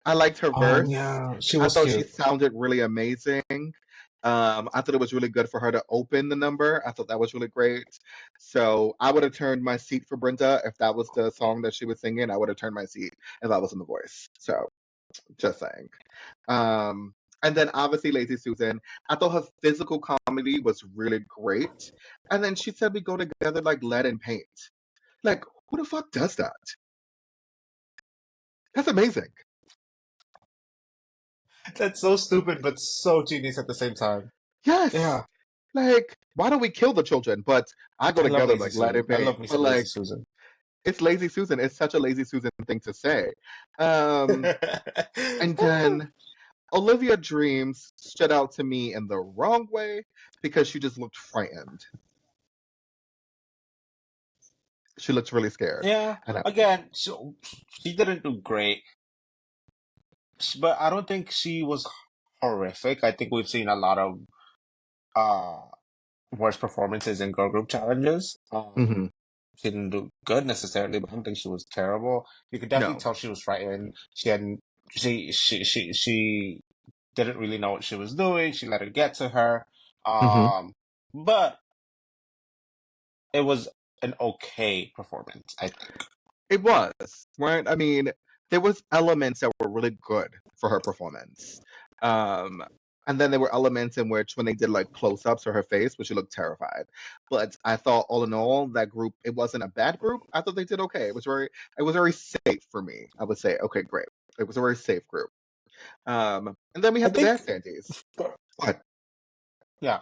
I liked her verse. Yeah, she I was thought she cute. sounded really amazing. I thought it was really good for her to open the number. I thought that was really great. So I would have turned my seat for Brenda if that was the song that she was singing. I would have turned my seat if I was in the voice. So just saying. Um, And then obviously Lazy Susan. I thought her physical comedy was really great. And then she said we go together like lead and paint. Like, who the fuck does that? That's amazing. That's so stupid, but so genius at the same time. Yes. Yeah, Like, why don't we kill the children? But I go I love together Lazy like lead Susan. and I paint. love me But some Lazy like, Susan. it's Lazy Susan. It's such a Lazy Susan thing to say. Um, and then Olivia Dreams stood out to me in the wrong way because she just looked frightened. She looked really scared. Yeah, And again, she didn't do great, but I don't think she was horrific. I think we've seen a lot of uh worse performances in girl group challenges. hmm She didn't do good necessarily, but I don't think she was terrible. You could definitely no. tell she was frightened. She hadn't. She didn't really know what she was doing. She let it get to her. hmm But it was an okay performance, I think. It was, right? I mean, there was elements that were really good for her performance. Um, and then there were elements in which when they did like close-ups of her face, where she looked terrified. But I thought all in all, that group, it wasn't a bad group. I thought they did okay. It was very safe for me. I would say, okay, great. It was a very safe group. And then we I had the think, Bad Sandies. What? yeah.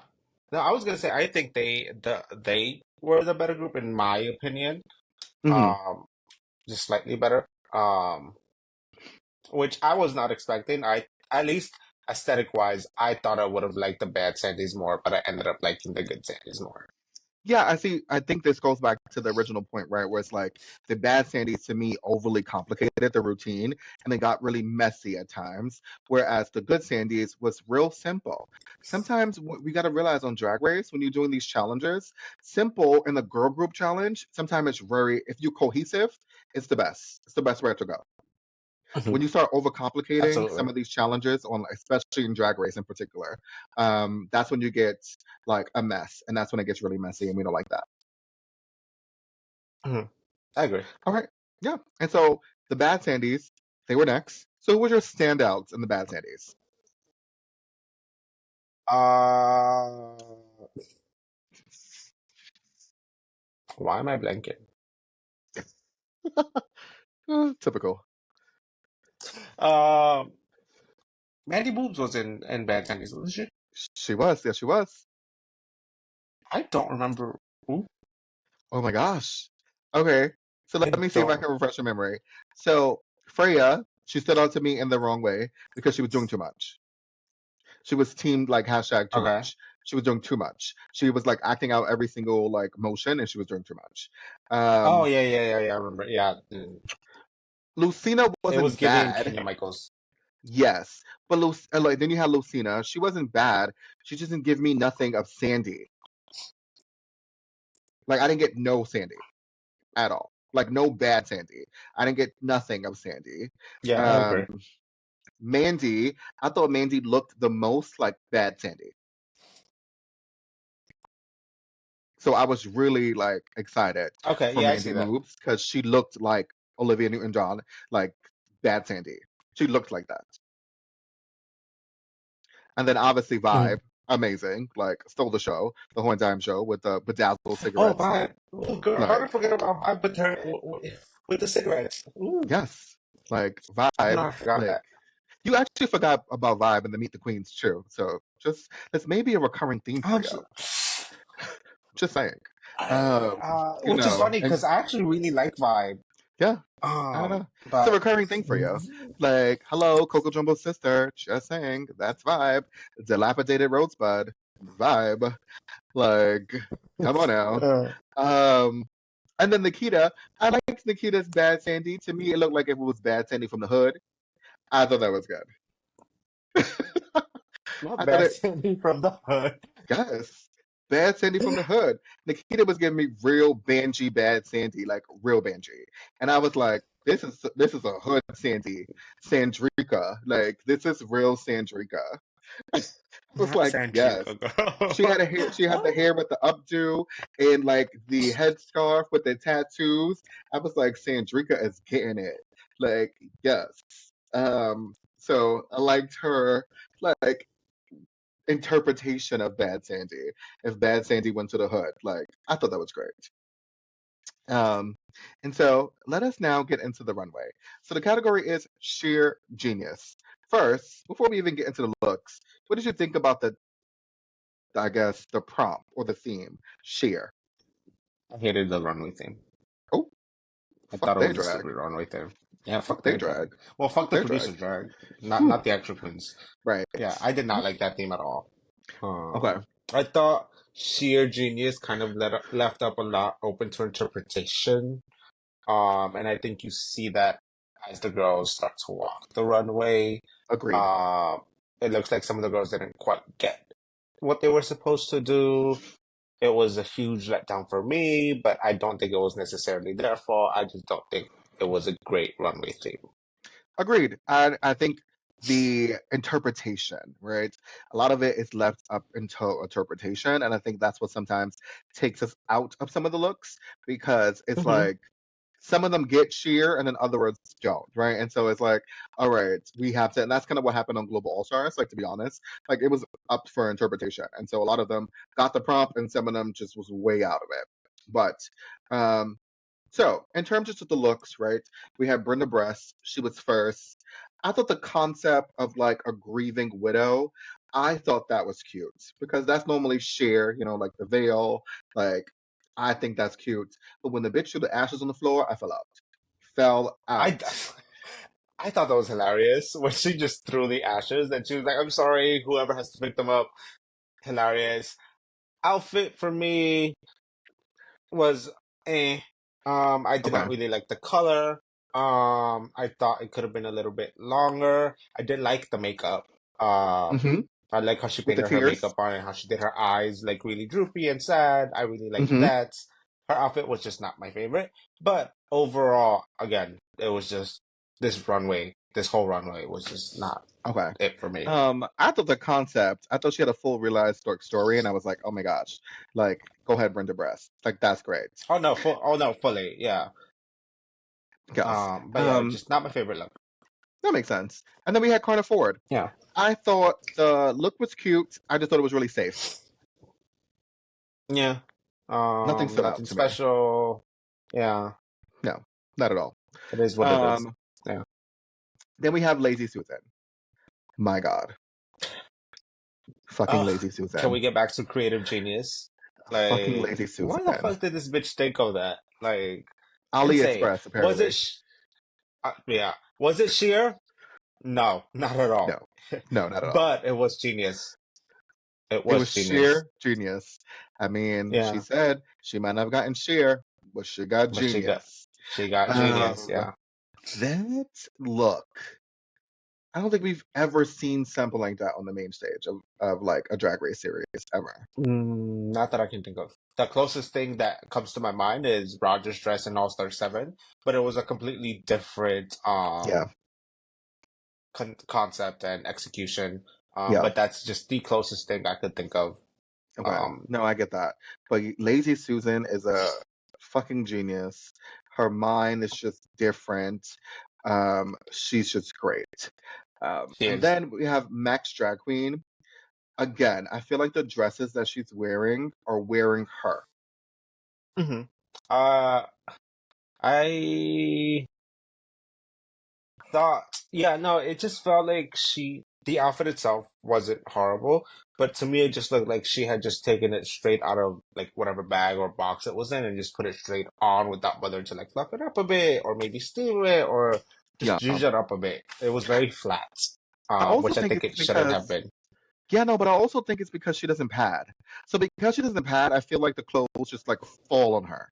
No, I was gonna say I think they were the better group in my opinion. hmm Um, just slightly better. Um, which I was not expecting. I at least aesthetic wise, I thought I would have liked the bad Sandys more, but I ended up liking the good Sandys more. Yeah, I see. I think this goes back to the original point, right? Where it's like the bad Sandys to me overly complicated the routine and they got really messy at times. Whereas the good Sandys was real simple. Sometimes we got to realize on Drag Race, when you're doing these challenges, simple in the girl group challenge, sometimes it's very, if you're cohesive, it's the best. It's the best way to go. When Mhm. you start overcomplicating Absolutely. some of these challenges on especially in drag race in particular, that's when you get like a mess and that's when it gets really messy and we don't like that. Mhm. I agree. All right. Yeah. And so the bad Sandys, they were next. So who were your standouts in the bad Sandys? Uh, why am I blanking? Typical. Um, Mandy Boobs was in Bad Candies, wasn't she? She was. Yes, she was. I don't remember who. Oh my gosh. Okay. So I let me see if I don't. can refresh your memory. So Freya, she stood out to me in the wrong way because she was doing too much. She was teamed like hashtag too Okay. much. She was doing too much. She was like acting out every single like motion and she was doing too much. Oh Um, yeah. I remember. Yeah, Lucina it was wasn't giving bad. Kenya Michaels. Yes. But like then you had Lucina. She wasn't bad. She just didn't give me nothing of Sandy. Like I didn't get no Sandy at all. Like no bad Sandy. I didn't get nothing of Sandy. Yeah, I Um, agree. Mandy, I thought Mandy looked the most like bad Sandy. So I was really like excited Okay, for yeah, I Mandy see that. moves because she looked like Olivia Newton John, like bad Sandy. She looked like that. And then obviously Mhm. Vibe, amazing, like stole the show, the whole entire show with the bedazzled Oh, cigarettes. my. Oh, girl, how did I Like, forget about my with the cigarettes? Ooh, yes, like I Vibe, know I forgot like that. you actually forgot about Vibe and the Meet the Queens too. So just that's maybe a recurring theme for I'm you. so, Just saying. I, Um, which is funny and because I actually really like Vibe. yeah, I don't know. It's a But recurring thing for you. Like, hello, Coco Jumbo's sister. Just saying, that's Vibe. Dilapidated Rosebud. Vibe. Like, come on now. uh, Um, and then Nikita. I liked Nikita's Bad Sandy. To me, it looked like if it was Bad Sandy from the hood. I thought that was good. not I thought bad it, Sandy from the hood. yes. Bad Sandy from the hood. Nikita was giving me real Banji Bad Sandy, like real Banji. And I was like, this is a hood Sandy, Sandrika. Like this is real Sandrika. I was Not like, yes. Sanjika, girl. She had the hair with the updo and like the headscarf with the tattoos. I was like, Sandrika is getting it. Like, yes. So I liked her like interpretation of Bad Sandy. If Bad Sandy went to the hood, like I thought that was great. Um, and so let us now get into the runway. So the category is sheer genius. First, before we even get into the looks, what did you think about I guess, the prompt or the theme, sheer? I hated the runway theme. Oh, I fuck thought it they was a drag. stupid runway theme. Yeah, Fuck fuck they their drag. drag. Well, fuck Fuck the their drag. producer's drag. Not Whew. the actual queens. Right. Yeah, I did not like that theme at all. Okay. I thought sheer genius kind of left up a lot open to interpretation. And I think you see that as the girls start to walk the runway. Agreed. Um, it looks like some of the girls didn't quite get what they were supposed to do. It was a huge letdown for me, but I don't think it was necessarily their fault. I just don't think it was a great runway theme. Agreed. I think the interpretation, right? A lot of it is left up until interpretation, and I think that's what sometimes takes us out of some of the looks because it's Hmm. like some of them get sheer and then others don't, right? And so it's like, all right, we have to, and that's kind of what happened on Global All Stars. Like to be honest, like it was up for interpretation, and so a lot of them got the prompt, and some of them just was way out of it. But um, so, in terms just of the looks, right? We have Brenda Bress. She was first. I thought the concept of like a grieving widow, I thought that was cute because that's normally sheer, like the veil. Like, I think that's cute. But when the bitch threw the ashes on the floor, I fell out. Fell I, out. I thought that was hilarious when she just threw the ashes and she was like, I'm sorry, whoever has to pick them up. Hilarious. Outfit for me was eh. I did not Okay. really like the color. I thought it could have been a little bit longer. I did like the makeup. Um, Mm-hmm. I like how she With the painted her tears. makeup on and how she did her eyes like really droopy and sad. I really liked Mm-hmm. that. Her outfit was just not my favorite. But overall, again, it was just this whole runway was just not Okay. it for me. I thought the concept, I thought she had a full realized story, and I was like, oh my gosh, like, go ahead, Brenda Bress. Like, that's great. Oh no, fully, yeah. Yes. But yeah, just not my favorite look. That makes sense. And then we had Carter Ford. Yeah. I thought the look was cute. I just thought it was really safe. Yeah. Nothing stood out Nothing to me. special. Yeah. No, not at all. It is what it is. Um, Yeah. then we have Lazy Susan. My God, fucking Ugh. Lazy Can Susan. we get back to creative genius? Fucking Like, Lazy why the Susan. fuck did this bitch think of that? Like, insane. AliExpress, Was it? apparently. Yeah. Was it sheer? No, not at No, all. no, not at all. But it was genius. It It was was genius. sheer genius. I mean, she Yeah. said she might not have gotten sheer, but she got But genius. she got genius. Um, Yeah. that look. I don't think we've ever seen something like that on the main stage of like a drag race series ever. Not that I can think of. The closest thing that comes to my mind is Roger's dress in All Star 7, but it was a completely different Yeah, concept and execution. yeah. But that's just the closest thing I could think of. Okay. Um, No, I get that. But Lazy Susan is a fucking genius. Her mind is just different. She's just great. she And is. then we have Max Drag Queen. Again, I feel like the dresses that she's wearing are wearing her. Hmm. Uh, I thought, yeah, no, it just felt like the outfit itself wasn't horrible, but to me, it just looked like she had just taken it straight out of like whatever bag or box it was in and just put it straight on without bothering to like fluff it up a bit or maybe steam it or just Yeah. zhuzh it up a bit. It was very flat, I also which I think think it's it shouldn't have because been. Yeah, no, but I also think it's because she doesn't pad. So because she doesn't pad, I feel like the clothes just like fall on her.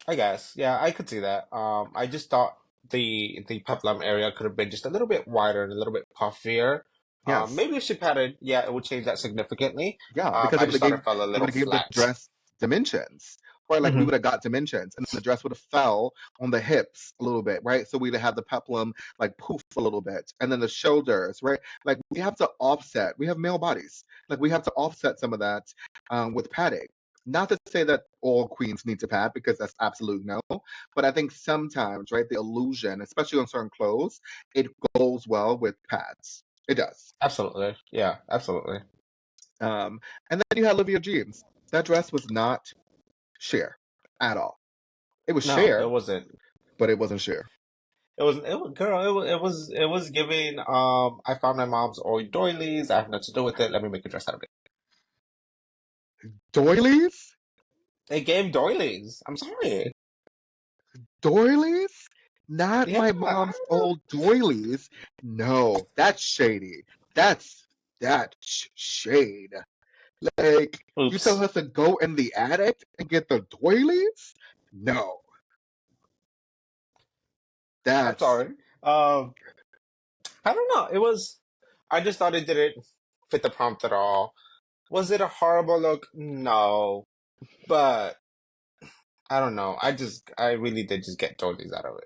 I guess, yeah, I could see that. I just thought the peplum area could have been just a little bit wider and a little bit puffier. Yes. Maybe if she padded, yeah, it would change that significantly. Yeah, because I just thought it felt a it would little have gave the flat. dress dimensions. Right, like we Hmm. would have got dimensions and the dress would have fell on the hips a little bit, right? So we'd have had the peplum like poof a little bit. And then the shoulders, right? Like we have to offset. We have male bodies. Like we have to offset some of that with padding. Not to say that all queens need to pad because that's absolute no, but I think sometimes, right, the illusion, especially on certain clothes, it goes well with pads. It does. Absolutely. Yeah, absolutely. Um, and then you had Olivia Jeans. That dress was not sheer at all. It was No, it sheer, wasn't. but it wasn't sheer. Girl, it was giving, I found my mom's old doilies. I have nothing to do with it. Let me make a dress out of it. Doilies? It gave doilies. I'm sorry. Doilies? Not Yeah, my I mom's don't know. old doilies. No, that's shady. That's shade. Like, you tell Oops. us to go in the attic and get the doilies? No, I'm that's sorry. Um, I don't know. I just thought it didn't fit the prompt at all. Was it a horrible look? No. But I don't know. I really did just get doilies out of it.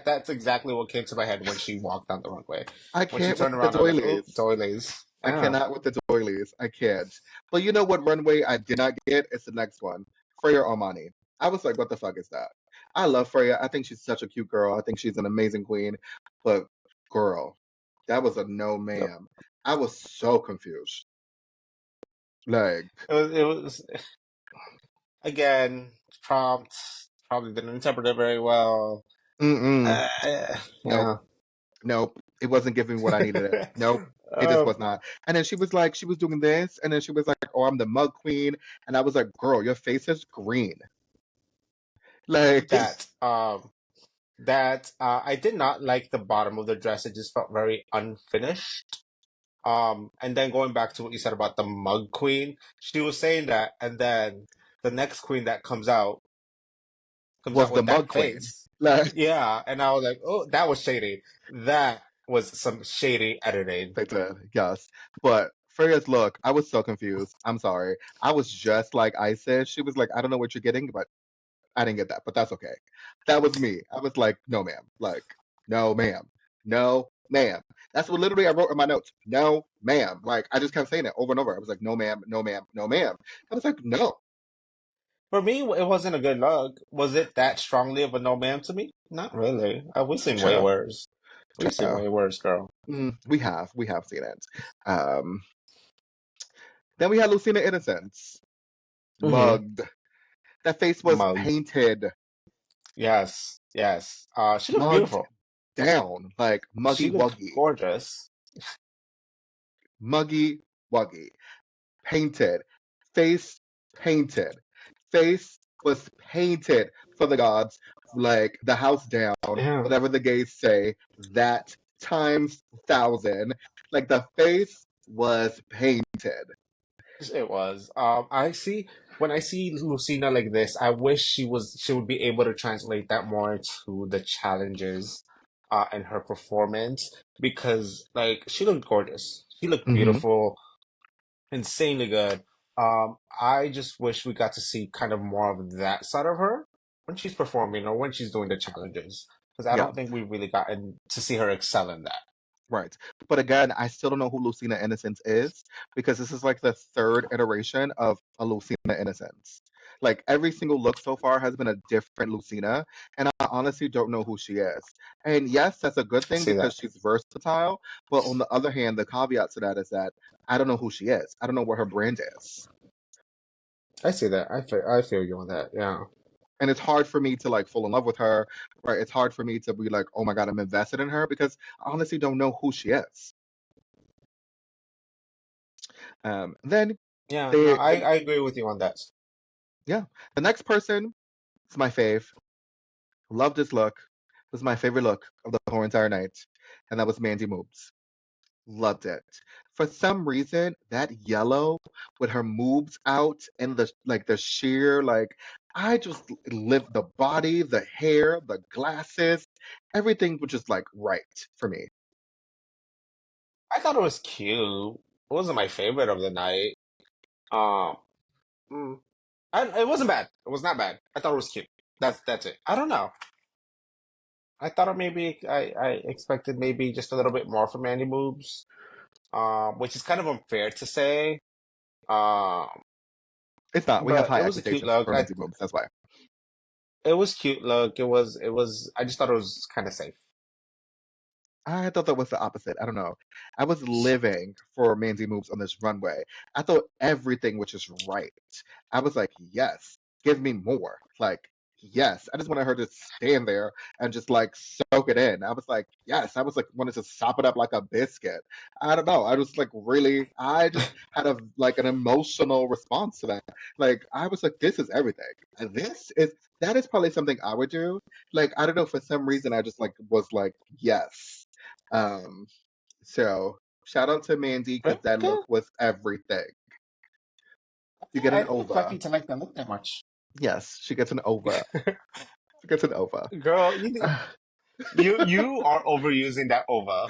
That's exactly what came to my head when she walked down the runway. I When she can't with turned the around, I was like, oh, doilies. doilies. I Yeah. cannot with the doilies. I can't. But you know what runway I did not get? It's the next one. Freya Armani. I was like, what the fuck is that? I love Freya. I think she's such a cute girl. I think she's an amazing queen. But girl, that was a no Yep. ma'am. I was so confused. Like, It was again, prompt, probably didn't interpret it very well. mm-mm. Nope. Yeah. Nope. It wasn't giving what I needed it. Nope. It just was Um, not. And then she was like, she was doing this, and then she was like, oh, I'm the mug queen. And I was like, girl, your face is green. Like, that I did not like the bottom of the dress. It just felt very unfinished. And then going back to what you said about the mug queen, she was saying that, and then the next queen that comes was out the with mug that queen. face. Like, Yeah, and I was like, oh, that was shady. That was some shady editing. they did, yes. But Freya's look, I was so confused. I'm sorry. I was just like Isis. She was like, I don't know what you're getting, but I didn't get that, but that's okay. That was me. I was like, no, ma'am. Like, no, ma'am. No, ma'am. That's what literally I wrote in my notes. No, ma'am. Like, I just kept saying it over and over. I was like, no, ma'am, no, ma'am, no, ma'am. I was like, no, For me, it wasn't a good look. Was it that strongly of a no ma'am to me? Not really. We've seen way child, worse. We've seen child. way worse, girl. We have seen it. Um, then we had Lucina Innocence, Hmm. mugged. That face was Mugged. painted, Yes, yes. She looked mugged beautiful. down, like She muggy looked wuggy, gorgeous. muggy wuggy. Painted, face painted, face was painted for the gods, like the house down, Yeah. whatever the gays say, that times thousand. Like the face was painted. It was. When I see Lucina like this, I wish she would be able to translate that more to the challenges in her performance because like she looked gorgeous. She looked Hmm. beautiful, insanely good. I just wish we got to see kind of more of that side of her when she's performing or when she's doing the challenges because I Yeah. don't think we've really gotten to see her excel in that. Right. But again, I still don't know who Lucina Innocence is because this is like the third iteration of a Lucina Innocence. Like every single look so far has been a different Lucina, and I honestly don't know who she is. And yes, that's a good I thing see because that. she's versatile. But on the other hand, the caveat to that is that I don't know who she is. I don't know what her brand is. I see that. I feel you on that. Yeah. And it's hard for me to like fall in love with her, right? It's hard for me to be like, oh my God, I'm invested in her because I honestly don't know who she is. Then Yeah, no, they, the, I agree with you on that. yeah, the next person is my fave. Loved his look. It was my favorite look of the whole entire night, and that was Mandy Moobs. Loved it. For some reason, that yellow with her moobs out and the like the sheer like I just lived the body, the hair, the glasses, everything was just like right for me. I thought it was cute. It wasn't my favorite of the night. Um, mm, it wasn't bad. It was not bad. I thought it was cute. That's it. I don't know. I thought I expected maybe just a little bit more from Mandy Moves, which is kind of unfair to say. Um, It's not. We have But high it was a cute expectations look. for Mandy Moves. That's why. It was cute look. It was. I just thought it was kind of safe. I thought that was the opposite. I don't know. I was living for Mandy Moves on this runway. I thought everything was just right. I was like, yes, give me more. Like, yes. I just wanted her to stand there and just like soak it in. I was like, yes. I was like, wanted to sop it up like a biscuit. I don't know. I was like, really, I just had a like an emotional response to that. Like, I was like, this is everything. And that is probably something I would do. Like, I don't know, for some reason, I just like was like, yes. Um, so shout out to Mandy because that Okay. look was everything. You get I an didn't expect over. you to like that look that much. Yes, she gets an over. She gets an over. Girl, you are overusing that ova.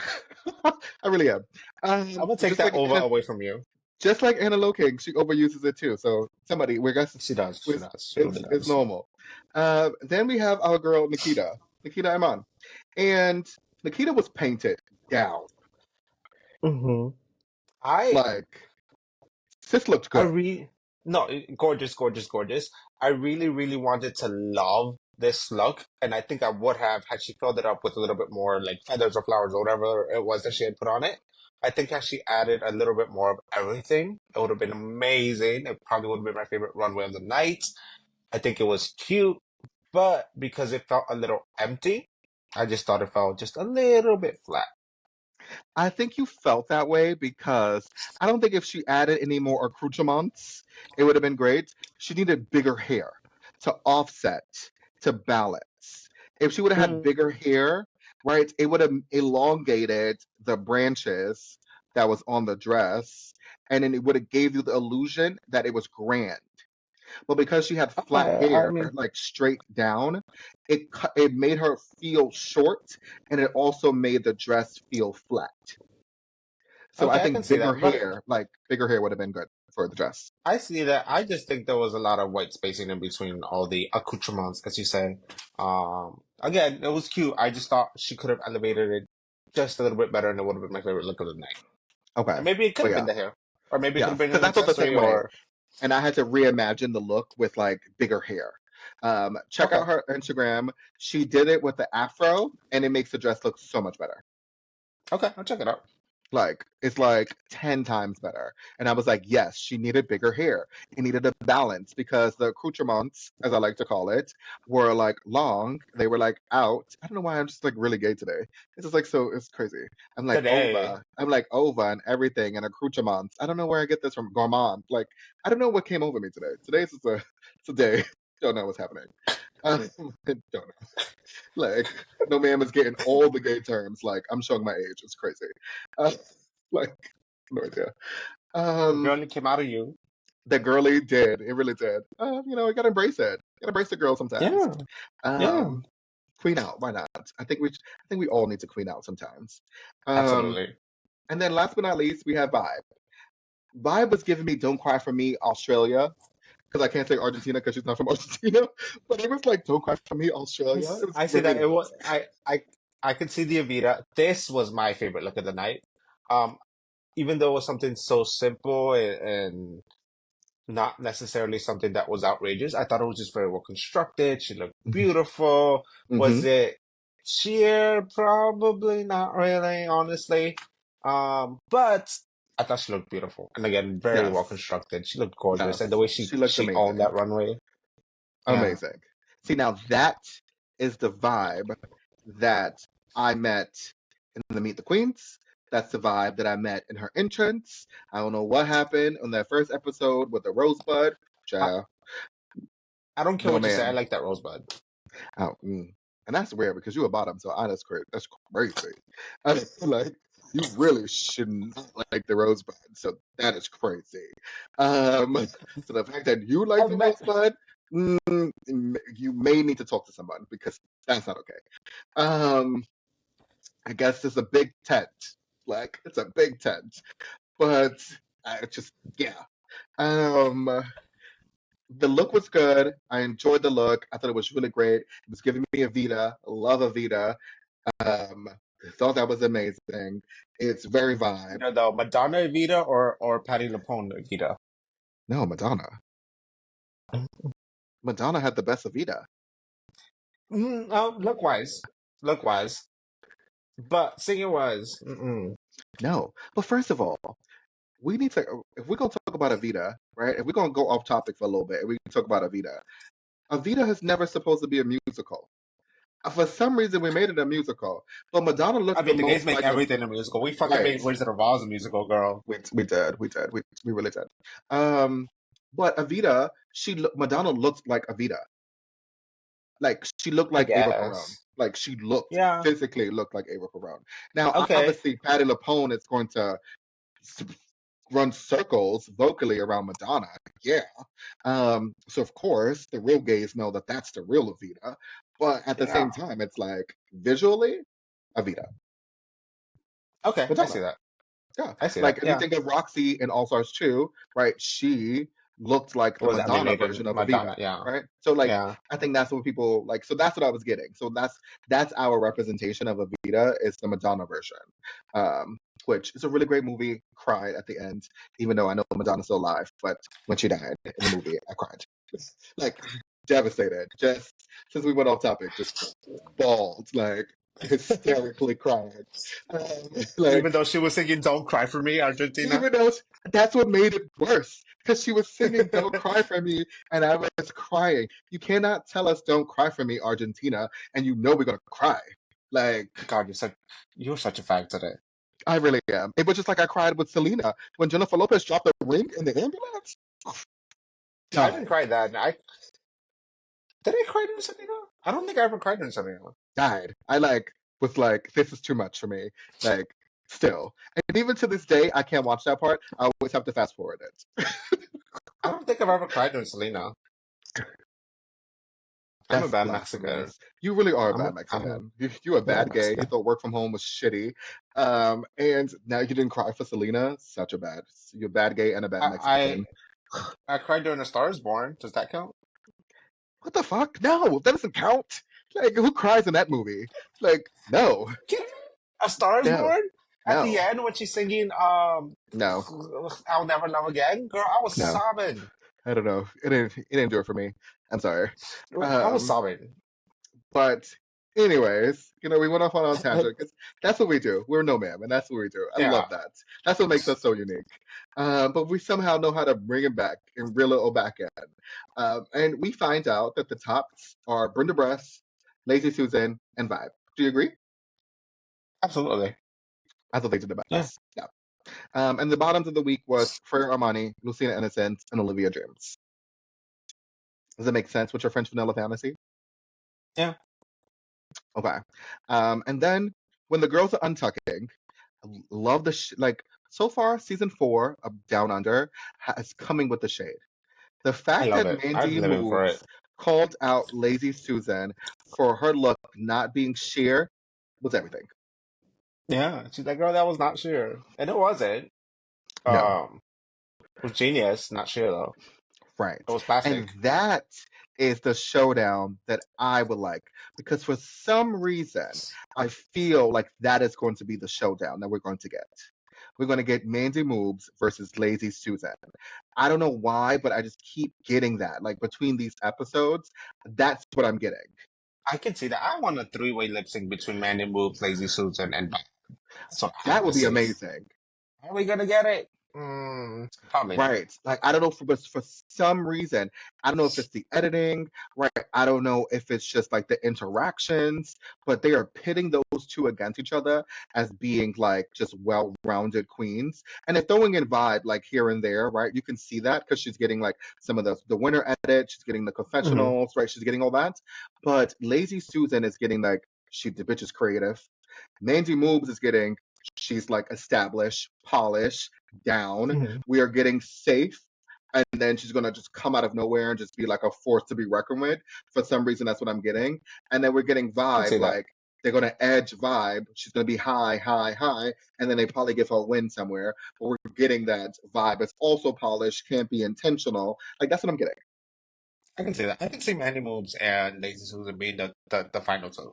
I really am. I'm gonna take that ova away from you. Just like Anna King, she overuses it too. So somebody, we guess She does. She it's does. She really it's does. normal. Then we have our girl Nikita Iman, and Nikita was painted down. Hmm. I Like sis looked I good. re no, gorgeous, gorgeous, gorgeous. I really, really wanted to love this look, and I think I would have had she filled it up with a little bit more like feathers or flowers or whatever it was that she had put on it. I think had she added a little bit more of everything, it would have been amazing. It probably would have been my favorite runway of the night. I think it was cute, but because it felt a little empty, I just thought it felt just a little bit flat. I think you felt that way because I don't think if she added any more accoutrements, it would have been great. She needed bigger hair to offset, to balance. If she would have had Mm, bigger hair, right, it would have elongated the branches that was on the dress, and then it would have gave you the illusion that it was grand. But because she had flat okay, I hair, mean, like straight down, it made her feel short, and it also made the dress feel flat. So I okay, I can think see that, but bigger hair would have been good for the dress. I see that. I just think there was a lot of white spacing in between all the accoutrements, as you say. Again, it was cute. I just thought she could have elevated it just a little bit better, and it would have been my favorite look of the night. Okay. And maybe it could But have been yeah, the hair, or maybe it could have yes, been an because I thought the accessory, same way, or and I had to reimagine the look with like bigger hair. Check okay, out her Instagram. She did it with the afro, and it makes the dress look so much better. okay, I'll check it out. Like it's like 10 times better. And I was like, yes, she needed bigger hair. It needed a balance because the accoutrements, as I like to call it, were like long. They were like out. I don't know why I'm just like really gay today. It's just like so it's crazy. Today, I'm like over and everything and accoutrements. I don't know where I get this from. Gourmand. Like I don't know what came over me today. Today's just a it's a day. Don't know what's happening. Don't know. Like, no ma'am is getting all the gay terms. Like, I'm showing my age. It's crazy. Uh, like, no idea. the Um, girl that came out of you. the girly did. It really did. You gotta embrace it. Gotta embrace the girl sometimes. Yeah, yeah, Um, queen out. Why not? I think we all need to queen out sometimes. Um, absolutely. and then last but not least, we have Vibe. Vibe was giving me "Don't Cry for Me" Australia because I can't say Argentina because she's not from Argentina. But it was like "Don't Cry for Me" Australia. It was I see giving that it it. was. I could see the Avita. This was my favorite look of the night. Um, Even though it was something so simple and not necessarily something that was outrageous. I thought it was just very well constructed. She looked beautiful. Was Mm-hmm. it sheer? Probably not really, honestly. But I thought she looked beautiful. And again, very well Yes. constructed. She looked gorgeous. And the Yes. way She looked she owned amazing. that runway. Yeah. Amazing. See, now that is the vibe that I met in the Meet the Queens. That's the vibe that I met in her entrance. I don't know what happened on that first episode with the rosebud. I, Child, I don't care no what you say. I ma'am. like that rosebud. Oh, and that's weird because you a bottom, so that's crazy. That's crazy. I mean, like you really should not like the rosebud, so that is crazy. So the fact that you like I the met, rosebud, you may need to talk to someone because that's not okay. Um, I guess it's a big tent, like it's a big tent, but I just yeah. Um, the look was good. I enjoyed the look. I thought it was really great. It was giving me a Vita. I love a Vita. I thought that was amazing. It's very vibe. though, Madonna Evita or Patty LuPone Evita? No, Madonna. Madonna had the best Evita. Oh, look wise, but singing wise, No. But first of all, we need to, if we're going to talk about Evita, right? If we're going to go off topic for a little bit, and we can talk about Evita. Evita has never supposed to be a musical. For some reason, we made it a musical. But Madonna I looks the mean, the gays most make like a, everything a musical. We fucking right. made Wizard of Oz a musical, girl. We really did. Um, but Evita, Madonna looks like Evita. Like she looked I like Ava Perón. guess. Like she looked Yeah. physically looked like Ava Perón. Now, Okay. obviously, Patti LuPone is going to s- run circles vocally around Madonna. Yeah. So of course, the real gays know that that's the real Evita. But at the Yeah. same time, it's like visually, Evita, Okay. I see Madonna. that. Yeah. I see that. Like if you Yeah. think of Roxy in All Stars 2, right? She looked like It the was Madonna animated version of Evita, Madonna. Yeah. right? So like Yeah. I think that's what people like. So that's what I was getting. So that's our representation of Evita is the Madonna version. Which is a really great movie. Cried at the end, even though I know Madonna's still alive, but when she died in the movie, I cried. Like devastated. Just since we went off topic, just bawled, like hysterically crying. Even Like though she was singing "Don't Cry for Me," Argentina. even though that's what made it worse because she was singing "Don't Cry for Me" and I was crying. You cannot tell us "Don't Cry for Me," Argentina, and you know we're gonna cry. Like God, you're such a fag today. I really am. It was just like I cried with Selena when Jennifer Lopez dropped the ring in the ambulance. I didn't Died, cry that. I did. I cry during Selena. I don't think I ever cried during Selena. died. I like was like this is too much for me. Like still, and even to this day, I can't watch that part. I always have to fast forward it. I don't think I've ever cried during Selena. I'm a That's bad Mexican. blasphemous. You really are a I'm bad a, I'm a Mexican. You a bad bad gay. You Mexican. thought work from home was shitty. And now you didn't cry for Selena. Such a bad. You're a bad gay and a bad I Mexican. I cried during A Star Is Born. Does that count? What the fuck? No, that doesn't count. Like, who cries in that movie? Like, no, Kidding me? A Star Is no, Born? At the no, end when she's singing no, I'll Never Love Again? Girl, I was no. sobbing. I don't know. It didn't do it for me. I'm sorry. I was Um, sobbing. But anyways, we went off on a tangent because that's what we do. We're no ma'am, and that's what we do. I Yeah. love that. That's what makes us so unique. But we somehow know how to bring it back and reel it back in. And we find out that the tops are Brenda Bress, Lazy Susan, and Vibe. Do you agree? Absolutely. I thought they did the Yeah. best. Yeah. And the bottoms of the week was Freya Armani, Lucina Innocence, and Olivia Dreams. Does that make sense with your French vanilla fantasy? Yeah. Okay. And then when the girls are untucking, love the like so far season 4 of Down Under has coming with the shade. The I fact love that it. I'm Mandy living for it. Moves called out Lazy Susan for her look not being sheer was everything. Yeah. She's like, girl, that was not sheer. And it wasn't. No. It was genius, not sheer though. Right. It was And plastic. that is the showdown that I would like because for some reason I feel like that is going to be the showdown that we're going to get. We're going to get Mandy Moves versus Lazy Susan. I don't know why, but I just keep getting that. Like between these episodes, that's what I'm getting. I can see that. I want a three-way lip sync between Mandy Moves, Lazy Susan, and Beth. That's what I That want would to be see. amazing. Are we gonna get it? Coming. Right. Like I don't know for some reason, I don't know if it's the editing, right? I don't know if it's just like the interactions, but they are pitting those two against each other as being like just well-rounded queens. And they're throwing in vibe like here and there, right? You can see that because she's getting like some of the winter edit, she's getting the Hmm. confessionals, right? She's getting all that. But Lazy Susan is getting like the bitch is creative. Mandy Moves is getting she's like established, polished, down. Hmm. We are getting safe. And then she's gonna just come out of nowhere and just be like a force to be reckoned with. For some reason, that's what I'm getting. And then we're getting I can vibe, see that. like they're gonna edge vibe. She's gonna be high, high, high, and then they probably give her a win somewhere. But we're getting that vibe. It's also polished, can't be intentional. Like that's what I'm getting. I can see that. I can see Mandy Moves and Lazy Susan being the final two.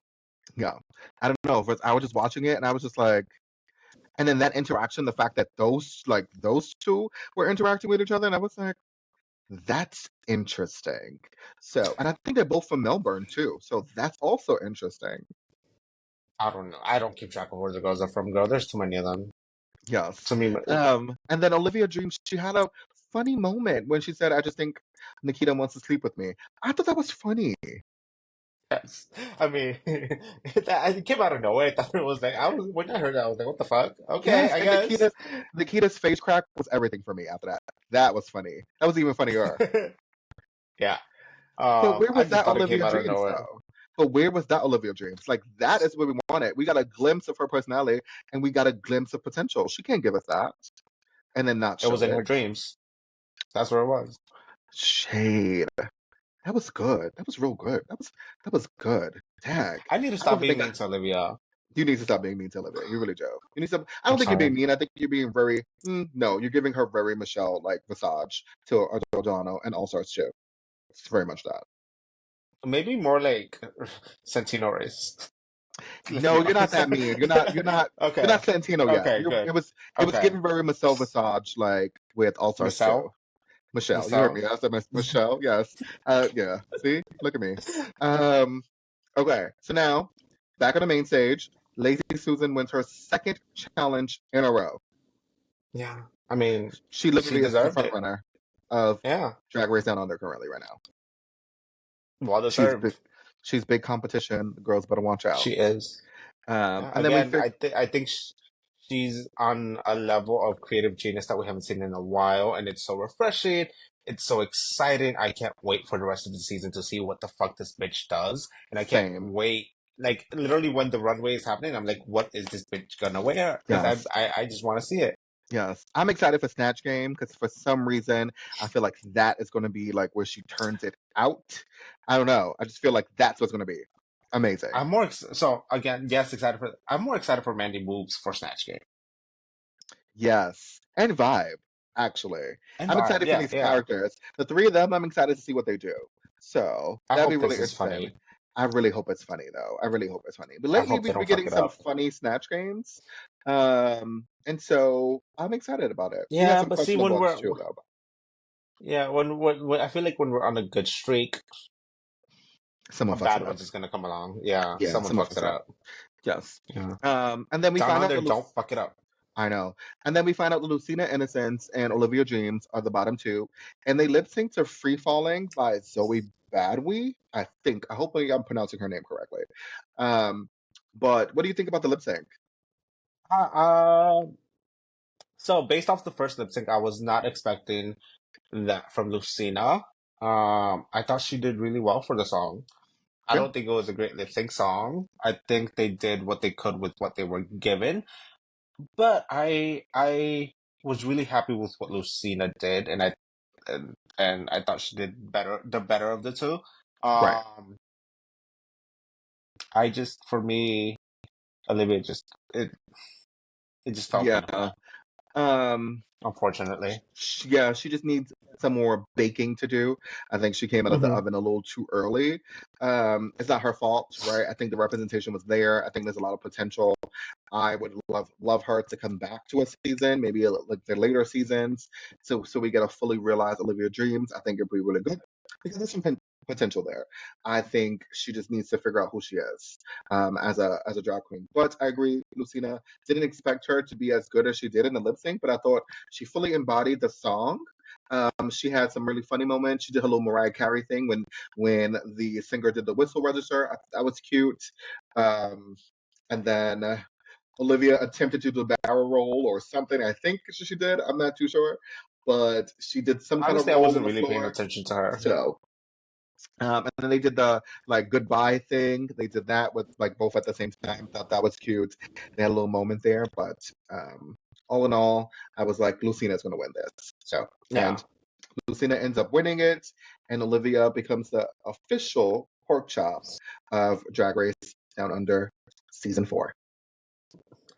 Yeah. I don't know. But I was just watching it and I was just like, and then that interaction, the fact that those two were interacting with each other, and I was like, That's interesting. So, and I think they're both from Melbourne too. So that's also interesting. I don't know. I don't keep track of where the girls are from, girl. There's too many of them. Yes. To me, And then Olivia Dreams, she had a funny moment when she said, I just think Nikita wants to sleep with me. I thought that was funny. yes. I mean, it came out of nowhere. I thought it was like, when I heard that, I was like, what the fuck? Okay, Yes, I and guess. Nikita's face crack was everything for me after that. That was funny. That was even funnier. Yeah. But where I was just that thought it came Olivia out of Dreams nowhere. though? But where was that Olivia Dreams? Like that is what we wanted. We got a glimpse of her personality and we got a glimpse of potential. She can't give us that and then not It was show in her it. dreams. That's where it was. Shade. That was good. That was real good. That was good. Tag. I need to I don't stop being think mean to Olivia. you need to stop being mean to Olivia. You really do. You need to. I I'm don't think you're being sorry. mean. I think you're being very. No, you're giving her very Michelle like visage to Giordano and all sorts too. It's very much that. Maybe more like Santino race. Let's be No, you're not honest. that mean. You're not. You're not. You're Okay. not Santino yet. Okay, good. It was Okay. giving very Michelle visage like with all sorts too. Michelle? Michelle, you heard Michelle? me. I said Michelle. Yes. Yeah. See, look at me. Um. Okay. So now, back on the main stage, Lazy Susan wins her second challenge in a row. Yeah. I mean, She she literally is the deserved front it. runner of Yeah. Drag Race Down Under currently right now. Well She's big. deserved. She's big competition. The girls better watch out. She is. Yeah. And then we Again, fig I think she's on a level of creative genius that we haven't seen in a while, and it's so refreshing. It's so exciting. I can't wait for the rest of the season to see what the fuck this bitch does, and I can't same. wait. Like literally, when the runway is happening, I'm like, what is this bitch gonna wear? Because Yes. I just want to see it. Yes. I'm excited for Snatch Game because for some reason I feel like that is going to be like where she turns it out. I don't know. I just feel like that's what's going to be amazing. So again, yes, excited for. I'm more excited for Mandy Moves for Snatch Game Yes. And Vibe, actually. and I'm Vibe. excited for Yeah, these yeah. characters. The three of them, I'm excited to see what they do. So I that'd be hope really this is interesting. funny. I really hope it's funny though. I really hope it's funny. But I lately hope they we've been don't fuck getting it some up. funny snatch games. And so I'm excited about it. We had Yeah, some but see, questionable when ones we're too though. yeah, when I feel like when we're on a good streak, a Someone fucks it bad up. one's just gonna come along. Yeah, Yeah, someone someone fucks fucks it it up. up. Yes. Yeah, And then we down find out under, that don't fuck it up. I know. And then we find out that Lucina Innocence and Olivia Dreams are the bottom two. And they lip sync to Free Falling by Zoe Badwe. I think. I hope I'm pronouncing her name correctly. Um, but what do you think about the lip sync? Uh, uh, so based off the first lip sync, I was not expecting that from Lucina. I thought she did really well for the song. I Yeah, don't think it was a great lip sync song. I think they did what they could with what they were given. But I was really happy with what Lucina did, and I thought she did the better of the two. right. Um, I just for me, Olivia it just fell kind of Yeah. flat, Um, unfortunately. yeah, she just needs some more baking to do. I think she came out of the Hmm. oven a little too early. It's not her fault, right? I think the representation was there. I think there's a lot of potential. I would love her to come back to a season, maybe like the later seasons, so we get a fully realized Olivia Dreams. I think it'd be really good because there's some potential there. I think she just needs to figure out who she is as a drag queen. But I agree, Lucina didn't expect her to be as good as she did in the lip sync, but I thought she fully embodied the song. She had some really funny moments. She did her little Mariah Carey thing when the singer did the whistle register. That was cute. Um, and then Olivia attempted to do the barrel roll or something. I think she did. I'm not too sure, but she did some kind of Honestly, I roll on wasn't the really paying floor. attention to her. So, and then they did the like goodbye thing. They did that with like both at the same time. Thought that was cute. They had a little moment there, but all in all, I was like, Lucina's going to win this. So, Yeah. and Lucina ends up winning it, and Olivia becomes the official pork chop of Drag Race Down Under season 4.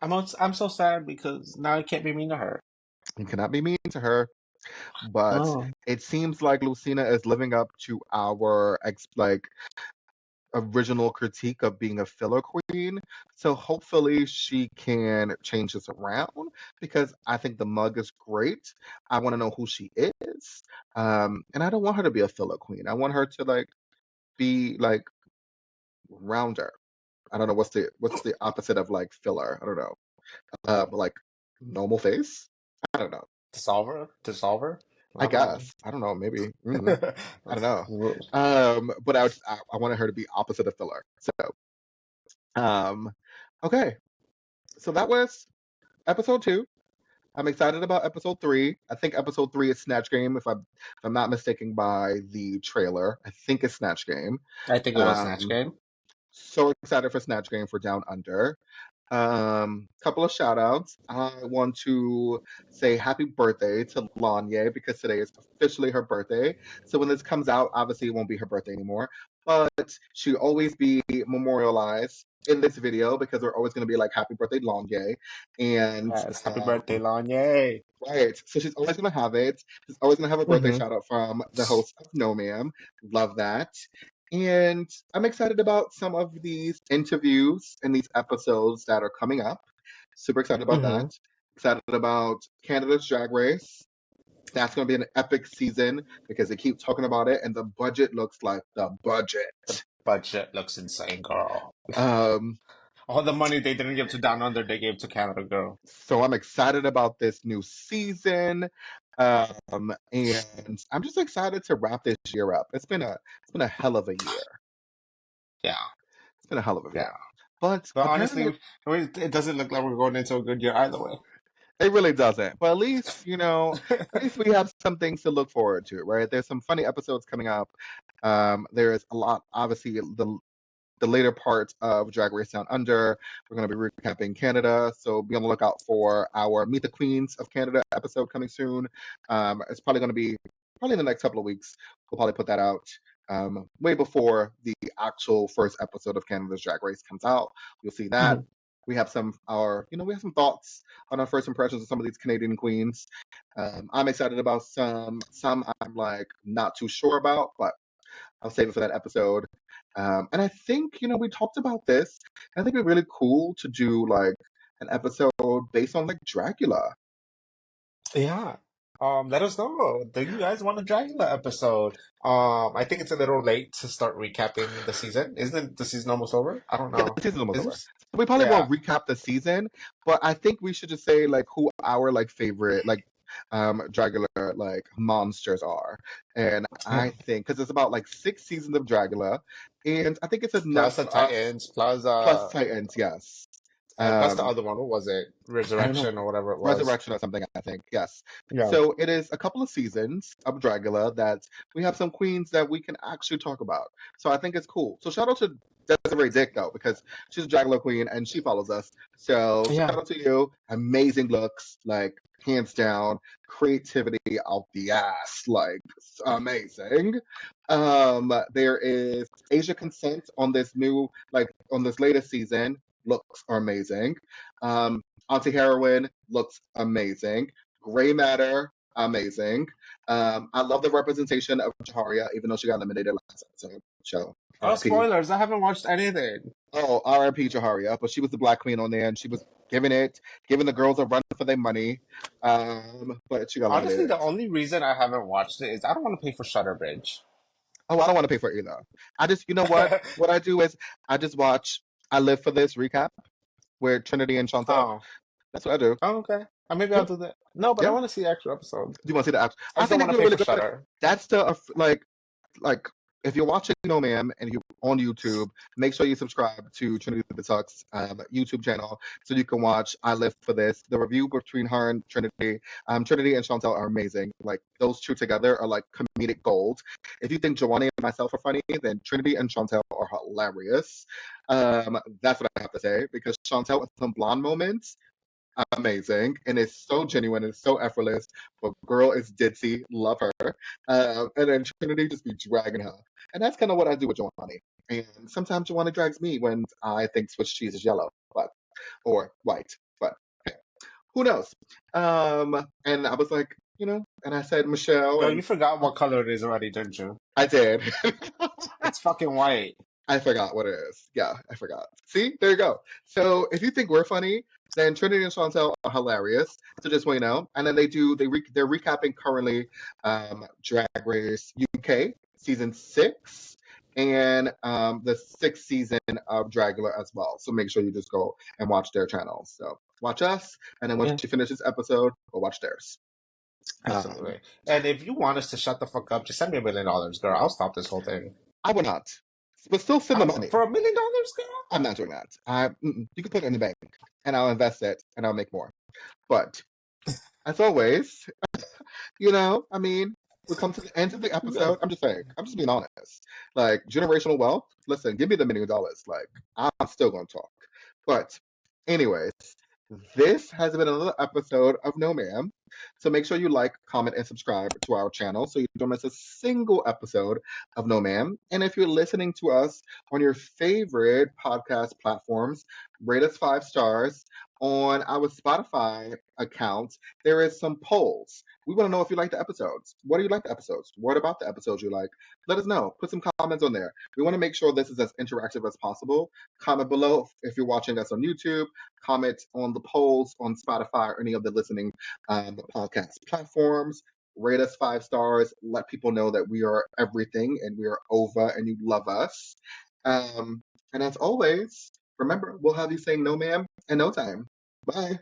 I'm so sad because now I can't be mean to her. You cannot be mean to her, but Oh. it seems like Lucina is living up to our original critique of being a filler queen. So hopefully she can change this around because I think the mug is great. I want to know who she is. And I don't want her to be a filler queen. I want her to like be like rounder. I don't know what's the opposite of like filler. I don't know. Like normal face. I don't know. Dissolver. I I don't know. guess. I don't know. Maybe. I don't know. But I wanted her to be opposite of filler. So um, okay. So that was episode 2. I'm excited about episode 3. I think episode 3 is Snatch Game, if I'm not mistaken by the trailer. I think it's Snatch Game. I think it was Snatch Um, Game. so excited for Snatch Game for Down Under. Couple of shout outs. I want to say happy birthday to Lanye because today is officially her birthday. So when this comes out, obviously it won't be her birthday anymore, but she'll always be memorialized in this video because we're always going to be like happy birthday Lanye. And Yes, happy birthday, Lon. Yay. right, so she's always going to have it. She's always going to have a birthday Mm-hmm. shout out from the host of No Ma'am. Love that. And I'm excited about some of these interviews and these episodes that are coming up. Super excited about Mm-hmm. that. Excited about Canada's Drag Race. That's going to be an epic season because they keep talking about it, and the budget looks like the budget. Budget looks insane, girl. Um, All the money they didn't give to Down Under, they gave to Canada, girl. so I'm excited about this new season. And I'm just excited to wrap this year up. It's been a hell of a year. Yeah, It's been a hell of a year. yeah. But But apparently honestly, it doesn't look like we're going into a good year either way. it really doesn't. But at least we have some things to look forward to, right? There's some funny episodes coming up. There's a lot, obviously, the later parts of Drag Race Down Under. We're going to be recapping Canada, so be on the lookout for our Meet the Queens of Canada episode coming soon. It's probably going to be probably in the next couple of weeks. We'll probably put that out way before the actual first episode of Canada's Drag Race comes out. You'll see that. Mhm. We have we have some thoughts on our first impressions of some of these Canadian queens. I'm excited about some. Some I'm like not too sure about, but I'll save it for that episode. And I think, we talked about this. I think it'd be really cool to do like an episode based on like Dracula. Yeah. Let us know. Do you guys want a Dracula episode? I think it's a little late to start recapping the season. Isn't the season almost over? I don't Yeah, know. the season's almost Is over. this? So we probably Yeah. won't recap the season, but I think we should just say like who our like favorite like Dracula like monsters are. And I think because it's about like 6 seasons of Dracula, and I think it's enough Plus the for us Titans, plus plus Titans, yes. plus the Um, other one. What was it? I don't know. Resurrection or whatever it was. Resurrection or something, I think. Yes. Yeah. So it is a couple of seasons of Dragula that we have some queens that we can actually talk about. So I think it's cool. So shout out to Desiree Dick though, because she's a Dragula queen and she follows us. So Yeah. shout out to you. Amazing looks, like hands down, creativity out the ass, like amazing. There is Asia Consent on this new, like on this latest season. Looks are amazing. Auntie Heroine looks amazing. Gray Matter, amazing. I love the representation of Jaharia, even though she got eliminated last episode. So, Oh, RIP. spoilers! I haven't watched anything. Oh, RIP Jaharia. But she was the black queen on there, and she was giving the girls a run for their money. But she got Honestly, eliminated. the only reason I haven't watched it is I don't want to pay for Shutterbridge. Oh, I don't want to pay for it either. I just, you know what? What I do is I just watch I Live for This recap with Trinity and Chantel. Oh, That's what I do. oh, okay. Maybe I'll Yep. do that. No, but I Yeah. want to see actual episodes. Do you want to see the apps? I I just don't think they want to do it pay really for good. Shutter. That's the like if you're watching No Ma'am and you're on YouTube, make sure you subscribe to Trinity the Tuck's YouTube channel so you can watch I Live for This. The review between her and Trinity, Trinity and Chantel are amazing. Like those two together are like comedic gold. If you think Jhoany and myself are funny, then Trinity and Chantel are hilarious. That's what I have to say because Chantel with some blonde moments amazing and it's so genuine and so effortless. But girl is ditzy, love her. And then Trinity just be dragging her, and that's kind of what I do with Joanne. And sometimes Joanne drags me when I think Swiss cheese is yellow, but or white, but hey, who knows? And I was like, and I said Michelle, Yo, and you forgot what color it is already, didn't you? I did. It's fucking white. I forgot what it is. Yeah, I forgot. See, there you go. So if you think we're funny, then Trinity and Chantel are hilarious. So just so you know, and then they're recapping currently Drag Race UK season 6 and the 6th season of Dragula as well. So make sure you just go and watch their channels. So watch us, and then once Yeah, you finish this episode, go watch theirs. Um, absolutely. And if you want us to shut the fuck up, just send me $1 million, girl. I'll stop this whole thing. I will not, but still send the money. For $1 million, girl. I'm not doing that. You can put it in the bank, and I'll invest it, and I'll make more. But as always, I mean, we come to the end of the episode. No. I'm just saying, I'm just being honest. Like generational wealth. Listen, give me the $1 million. Like I'm still gonna talk. But anyways, this has been another episode of No Ma'am. So make sure you like, comment, and subscribe to our channel so you don't miss a single episode of No Ma'am. And if you're listening to us on your favorite podcast platforms, rate us 5 stars. On our Spotify account, there is some polls. We want to know if you like the episodes. What do you like the episodes? What about the episodes you like? Let us know. Put some comments on there. We want to make sure this is as interactive as possible. Comment below if you're watching us on YouTube. Comment on the polls on Spotify or any of the listening podcast platforms. Rate us 5 stars. Let people know that we are everything and we are over and you love us. And as always, remember, we'll have you saying no ma'am and no time. Bye.